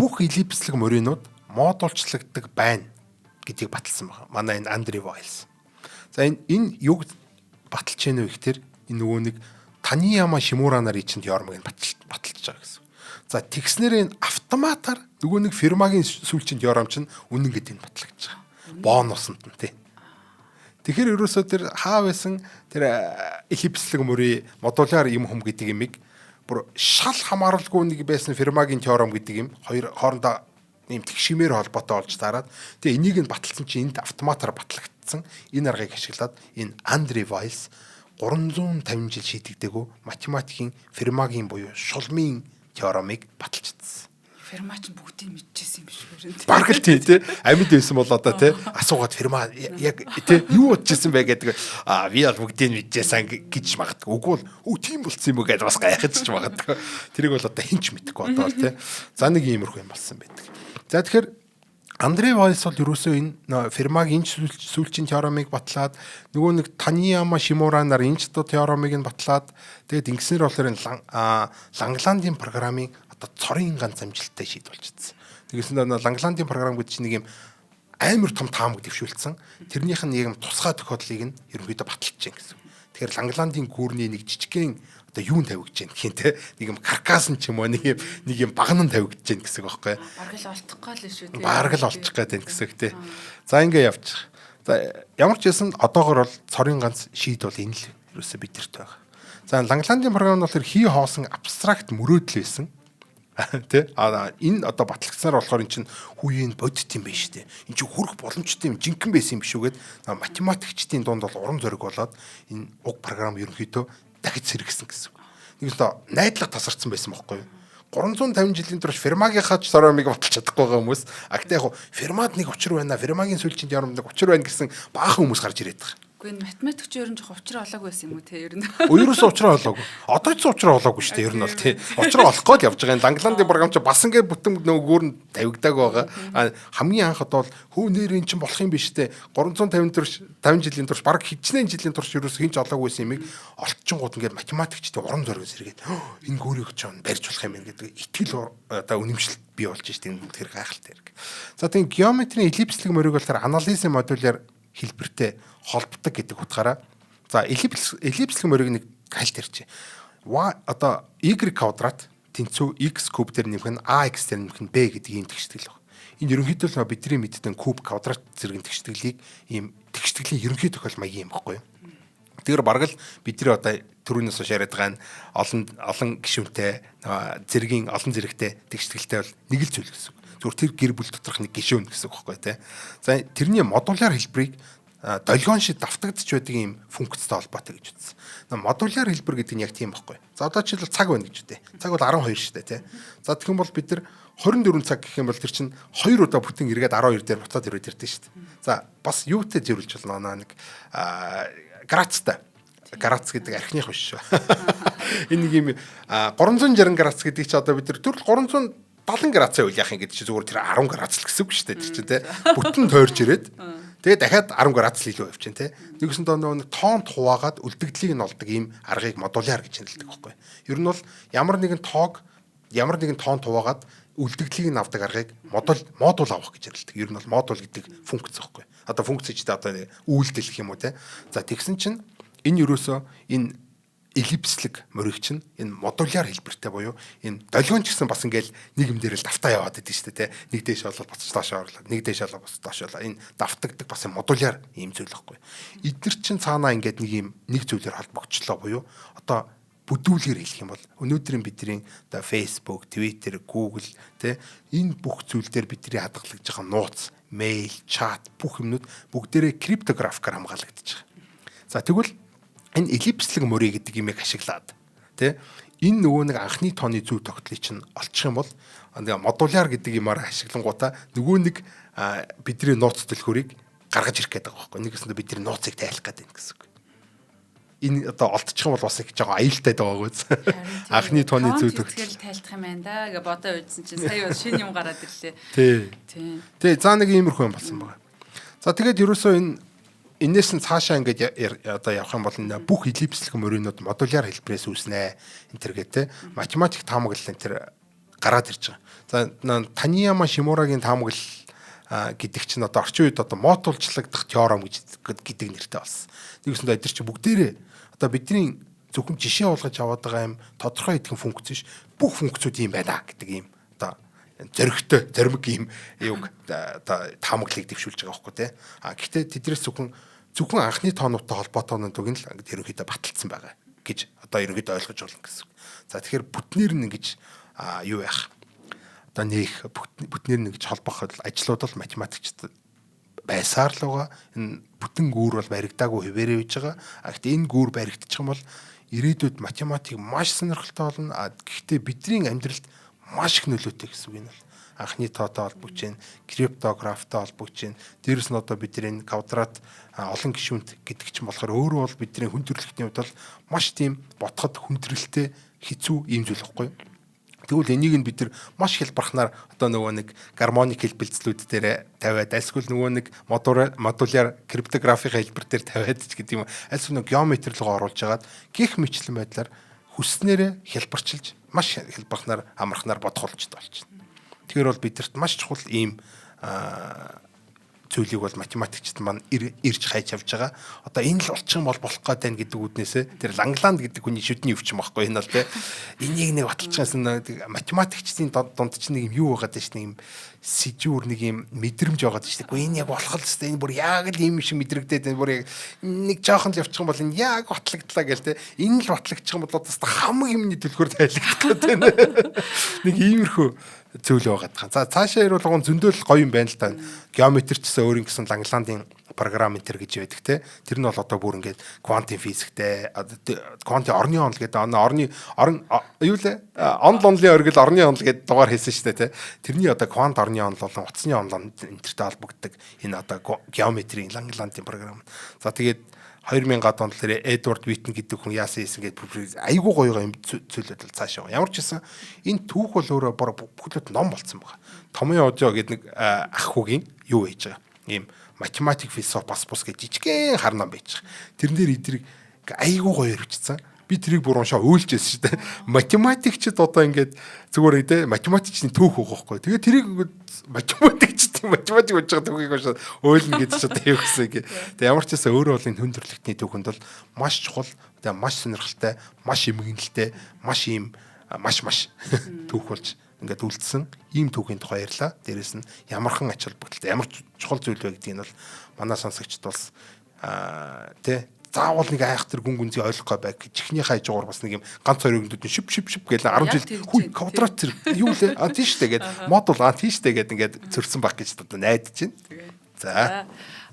бүх эллипслэг моринууд модулчлагддаг байна гэдгийг баталсан байна. Манай энэ Андре Вайлс. За энэ юг баталж гэнэ вэ гэхээр энэ нөгөө нэг Танияма Шимура нарын чинь теоремыг баталж байгаа гэсэн. За тэгснээр энэ автоматар нөгөө нэг фермагийн сүүлчийн теорем чинь үнэн гэдгийг батлагдж байгаа. Бонусанд нь тий. Тэгэхээр ерөөсөө тэр хаа байсан тэр эллипслэг мөрий модуляр юм хүм гэдэг имийг бүр шал хамааралгүй нэг байсан фермагийн теорем гэдэг юм хоёр хоорондоо нэм тэгшмээр холбоотой болж таарад. Тэгээ энийг нь баталсан чинь энд автоматар батлагдсан. Энэ аргыг ашиглаад энэ Андре Вайлс 350 жил шийдэгдээгүй математикийн фермагийн буюу шулмын теоремыг баталчихсан. Фермач бүгдийг мэдчихсэн юм биш үү? Бараг л тий амьд байсан бол одоо тий асуугаад ферма яг тий юу бодчихсан бэ гэдэг би бол бүгдийг мэдчихсэн гэж магадгүй. Үгүй бол тийм болцсон юм уу гэдээ бас гайхаж ч магадгүй. Тэрийг бол одоо хинч мэдэхгүй одоо бол тий. За нэг иймэрхүү юм болсон байдаг. За тэгэхээр Андре Вайлс бол ерөөсөө энэ фермагийн сүүлчийн теоремыг батлаад нөгөө нэг Танияма Шимура нар энэ ч теоремыг нь батлаад тэгээд ингэснээр болохоор энэ Лангландын программын одоо цорын ганц амжилттай шийд болж ирсэн. Тэгсэн Лангландын програм гэдэг чинь нэг юм амар том таамаг дэвшүүлсэн. Тэрнийх нь нэг юм тусгай тохиолдлыг нь ерөнхийдөө баталж чинь гэсэн. Тэгэхээр Лангландын гүүрний нэг жижигхэн одоо юунд тавигдж байна гэх юм те нэг юм каркас нь ч юм уу нэг юм багнан тавигдж байна гэсэн үг байхгүй. Бараг л олдох гал шүү дээ. Бараг л олчих гээд байна гэсэн үг те. За ингээ явчих. За ямар ч байсан одоогор бол цорын ганц шийд бол энэ л ерөөсөө бидэрт байгаа. За Лангландын програм нь болохоор хий хоосон абстракт мөрөөдөл байсан. Тэ энэ одоо батлагдсанаар болохоор эн чинь хүүеийн бодит юм байна шүү дээ. Эн чинь хүрэх боломжтой юм жинхэнэ байсан юм биш үгээд математикчдын дунд бол урам зориг болоод энэ уг програм ерөнхийдөө дахиж сэргсэн гэсэн. Нэгээс найдлага тасарсан байсан байхгүй юу? 350 жилийн турш фермагийнхаа теоремыг баталж чадахгүй байгаа хүмүүс. А гэхдээ яг фермад нэг учир байна. Фермагийн сүүлчийн теорем нэг учир байна гэсэн баахан хүмүүс гарч ирээд байгаа. Гэхдээ математикч ер нь жоо учраа олоогүй байсан юм уу те ер нь. Өөрөөсөө учраа олоогүй. Одоо ч учраа олоогүй шүү дээ. Ер нь бол тий. Учраа олох гээд явж байгаа. Дангландын програм чи бас ингээд бүтэн нөгөөр нь тавигдааг байгаа. Хамгийн анх одоо хөө нэр эн чинь болох юм биш те. 350 жилийн турш баг хичнээн жилийн турш ерөөсөө хинч олоогүй байсан юмыг олтчингууд ингээд математикчдээ урам зориг сэргээд энэ гөрийг ч барьж болох юм гэдэг итгэл одоо үнэмшил бий болж штэ энэ тэр гайхалтай хэрэг. За тийм геометрийн эллипслэг мөрийг болохоор анализын модулаар хэлбэртэй холбдог гэдэг утгаараа за эллипслэг мөрийг нэг хальт ярьчих. Одоо y квадрат тэнцүү x куб дээр нэмэх нь ax дээр нэмэх нь b гэдэг ийм тэгштгэл байна. Энэ ерөнхийдөө л бидний мэддэг куб квадрат зэрэг тэгшгэлийг ийм тэгштгэлийн ерөнхий тохиол маягийн юм баггүй юу? Тэгэхээр бараг л бидний одоо түрүүнээс хойш яриад байгаа нь олон гишүүнтэй зэргийн олон зэрэгтэй тэгшгэлтэй бол нэг л зүйл гэсэн. Зүгээр тэр гэр бүл доторх нэг гишүүн гэсэн үг байхгүй тий. За тэрний модуляр хэлбэрийг долгион шиг давтагдж байдаг юм функцтэй холбоотой гэж үзсэн. Модуляр хэлбэр гэдэг нь яг тийм байхгүй. За одоо жишээл цаг байна гэж үтэй. Цаг бол 12 шүү дээ тий. За тэгэх юм бол бид нар 24 цаг гэх юм бол тэр чинь 2 удаа бүтэн эргээд 12 дээр буцаад ирээд ирдэ шүү дээ. За бас юутай зөвлөж болно нэг грацтай. Грац гэдэг архиных биш шүү. Энэ нэг юм 360 грац гэдэг чи одоо бид нар төрөл 370 грацаа үйл яах юм гэдэг чи зүгээр тэр 10 грац л гэсэн үг шүү дээ чи тий. Бүтэн тойрж ирээд тэгээ дахиад 10 грац л илүү явчихин тий. Нэгсэн доо нэг тоонт хуваагаад үлдэгдлийг нь олдог ийм аргыг модуляр гэж нэрлэдэг байхгүй. Ер нь бол ямар нэгэн тоонт хуваагаад үлдэгдлийг нь авдаг аргыг модуль авах гэж нэрлэдэг. Ер нь бол модуль гэдэг функц байхгүй. Одоо функц ч одоо үйлдэл гэх юм уу тий. За тэгсэн чинь энэ юусоо энэ эллипслэг мөрийг чинь энэ модуляр хэлбэртэй буюу энэ долгион ч гэсэн бас ингээл нэг юм дээр л давтаа яваад идэв шүү дээ тий. Нэг дэш болоод буцаж доошоо орлоо. Нэг дэш болоод буцаж доошоо орлоо. Энэ давтагддаг бас модуляр ийм зүйл байхгүй. Эдгэр чинь цаанаа ингээд нэг зүйлээр холбогдчихлоо буюу одоо бүдүүлгээр хэлэх юм бол өнөөдрийн бидний одоо Facebook, Twitter, Google тий энэ бүх зүйл дээр бидний хадгалагдж байгаа нууц, мэйл, чат бүх юмнууд бүгдээрээ криптографикаар хамгаалагдаж байгаа. За тэгвэл энэ эллипслэг мөрий гэдэг юмыг ашиглаад тий энэ нөгөө нэг анхны тооны зөв тогтлыг чинь олчих юм бол модуляр гэдэг юмар ашиглангуудаа нөгөө нэг бидний нууц төлхөөрийг гаргаж ирэх гээд байгаа байхгүй. Нэгэсэндээ бидний нууцыг тайлах гээд байна гэсэн үг. Энэ одоо олдчих юм бол бас их жоо аюултай байгаа үз. Анхны тооны зөв тогтол. Тэгэл тайлах юм байна да гэж бодоо үйдсэн чинь сая бол шинэ юм гараад ирлээ. Тий. Тий за нэг иймэрхүү юм болсон байгаа. За тэгээд ерөөсөө энээс нь цаашаа ингээд одоо явах юм бол бүх эллипслэг мөрийнүүд модуляр хэлбэрээс үүснэ энэ төр гэдэг математик таамаглал энэ төр гараад ирж байгаа. За Танияма Шимурагийн таамаглал гэдэг чинь одоо орчин үед одоо мотулчлагдах теорем гэдэг нэртэй болсон. Нэгсэндээ эдгээр чинь бүгдээрээ одоо бидний зөвхөн жишээ болгож аваад байгаа юм тодорхой хэдхэн функц биш бүх функцүүд юм байна гэдэг юм одоо зориг юм юг одоо таамаглалыг дэвшүүлж байгаа байхгүй тий. Гэхдээ тэдрээс зөвхөн анхны тоонуудтай холбоотой нэг нь л ерөнхийдөө баталсан байгаа гэж одоо ерөнхийдөө ойлгож болно гэсэн. За тэгэхээр бүтнээр нь ингэж юу яах одоо нээх бүтнээр нь ингэж холбох ажлууд бол математикчд байсаар л байгаа. Энэ бүтэн гүүр бол баригдаагүй хിവэрэ хийж байгаа. Гэхдээ энэ гүүр баригдчих юм бол ирээдүйд математик маш сонирхолтой болно. Гэхдээ бидний амьдралд маш их нөлөөтэй гэсэн үг юм. Анхны тоотой холбогч जैन, криптографтай холбогч जैन. Дээрс нь одоо бидний квадрат олон гишүүнт гэдэг чинь болохоор өөрөө бол бидний хүн төрөлхтний хувьд бол маш тийм ботход хүндрэлтэй хэцүү юм зүйл байхгүй юу? Тэгвэл энийг нь бид нар маш хэлбархнаар одоо нөгөө нэг гармоник хэлбэлцлүүд дээр тавиад альсгүй нөгөө нэг модуляр криптографийн хэлбэр дээр тавиад ч гэдэг юм альсгүй нөгөө геометри руу оруулж агаад гих мэтлэн байдлаар хүснээрээ хэлбарчилж маш хэлбархнаар амархнаар бодох болчтой болчихно. Тэгэхээр бол бидэрт маш чухал ийм зүйлийг бол математикчид маань ирж хайж явж байгаа. Одоо энэ л олчих юм бол болох гээд байна гэдэг үднээсээ тэр Лангланд гэдэг хүний шүдний өвчин байхгүй энэ бол тий. Энийг нэг баталчихсан математикчдын дунд чинь нэг юм юу байгаад байна нэг юм сэжүүр нэг юм мэдрэмж байгаад байна. Гэхдээ энэ яг болох л хэвээр энэ бүр яг л юм шиг мэдрэгдээд энэ бүр яг нэг жоохон л явчих юм бол энэ яг батлагдлаа гээл тий. Энэ л батлагчих юм бол одоо хамаг юмны төлхөөр тайлагдах гээд байна. Нэг иймэрхүү зүйл байгаад. За цаашаа ируулгын зөндөл гоё юм байна л да. Геометричсэн өөр ингэсэн Лангландын програм энэ төр гэж байдаг те. Тэр нь бол одоо бүр ингээд квантын физиктэй квантын орны онол гэдэг юу лээ? Онлын оргил орны онол гэдэг дугаар хийсэн шүү дээ те. Тэрний одоо квант орны онол болон утасны онол энэ төртэй холбогддог. Энэ одоо геометрийн Лангландын програм. За тэгээд 2000 онд тэр Эдвард Витн гэдэг хүн яасан гэдэг айгүй гоё юм зүйлүүд бол цаашаа. Ямар ч гэсэн энэ түүх бол өөрөө бүгд ном болцсон байгаа. Томьёо Ожоо гэдэг нэг ах хүүгийн юу хийж байгаа. Ийм математик философи бас гэж жижигхэн хар ном байж байгаа. Тэрэн дээр эдрийг айгүй гоё хэрэгжсэн. Би тэрийг бүр уншаа уйлжсэн шүү дээ. Математикчд одоо ингээд зүгээр идэ математикчны түүх байгаа байхгүй. Тэгээ тэрийг математик болж байгаа түүхийг уншаад уйлна гэж ч одоо юу гэсэн. Тэгээ ямар ч гэсэн өөрөө бол энэ хүндрэлтний түүхэнд бол маш чухал, тэгээ маш сонирхолтой, маш эмгэнэлтэй, маш түүх болж ингээд үлдсэн. Ийм түүхийн тухай ярьлаа. Дээрээс нь ямархан ач холбогдолтой, ямар чухал зүйл вэ гэдгийг нь бол манай сонсогчд бас тэ заавал нэг айхтар гүнзгий ойлгохгүй байг. Чихний хайжгаар бас нэг юм ганц хоёр өгнөд шип гээл 10 жил хүй квадрат зэрэг юу лээ тийштэй гээд модул тийштэй гээд ингээд зөрсөн баг гэж одоо найдаж байна. За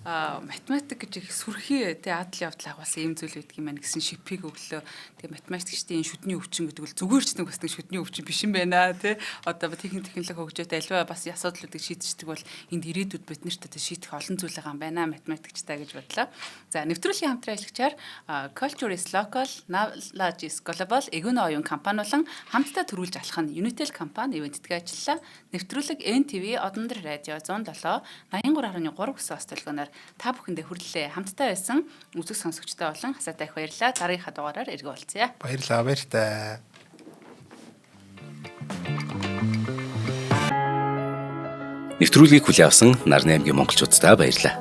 математик гэж их сүрхий тий адал явдал агуулсан ийм зүйл байдаг юм байна гэсэн шипийг өглөө. Тэгээ математикчдын шүдний өвчин гэдэг бол зүгээр ч нэг бас нэг шүдний өвчин биш юм байна тий. Одоо технологи хөгжөөд альва бас асуудлуудыг шийдчихдэг бол энд ирээдүйд бид нарт одоо шийдэх олон зүйл байгаа юм байна математикчтай гэж бодлоо. За нэвтрүүлгийн хамтран ажиллагчаар Culture is Local, Knowledge is Global эгөөний оюун компани болон хамтдаа төрүүлж алах нь Unitel компани ивэнтдгээ ажиллалаа. Нэвтрүүлэг NTV Одондөр радио 107 83.3 гэсэн остолгоноор та бүхэндээ хүрэлээ. Хамтдаа байсан үзэг сонсогчтой болон хасаатай их баярлалаа. Дараагийнхаа дугаараар эргэн уулзъя. Баярлалаа, баяртай. Нэвтрүүлгийг хүлээн авсан Нарны аймгийн монголчуудтай баярлалаа.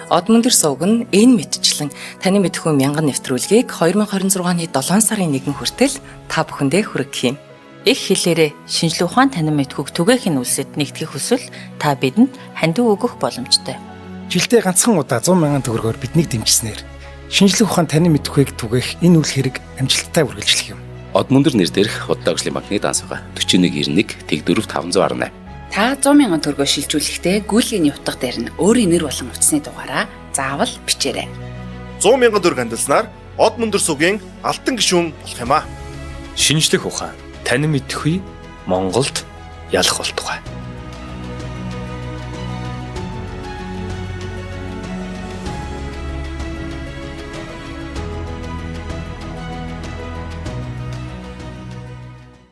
Одмондөр сувг нь энэ мэдчлэн таны мэдхүү мянган нэвтрүүлгийг 2026 оны 7 сарын 1 хүртэл та бүхэндээ хүргэх юм. Их хэлээрээ шинжлэх ухаан танин мэдхүүг түгээхийн үлсэд нэгтгэх хүсвэл та бидэнд хандив өгөх боломжтой. Жилдээ ганцхан удаа 100,000 төгрөгөөр биднийг дэмжснээр шинжлэх ухаан танин мэдхүйг түгээх энэ үйл хэрэг амжилттай үргэлжлэх юм. Одмондөр нэр дээрх Худалдаа агшлын банкны данс байгаа 4191 тэг 4518. Та 100,000 төгрөгөөр шилжүүлэхдээ гүйлийн утга дээр нь өөрийн нэр болон утасны дугаараа заавал бичээрэй. 100,000 төгрөг хандалснаар Одмондөр сувгийн алтан гишүүн болох юм а. Шинжлэх ухаан танин мэдхгүй Монголд ялах болтугай.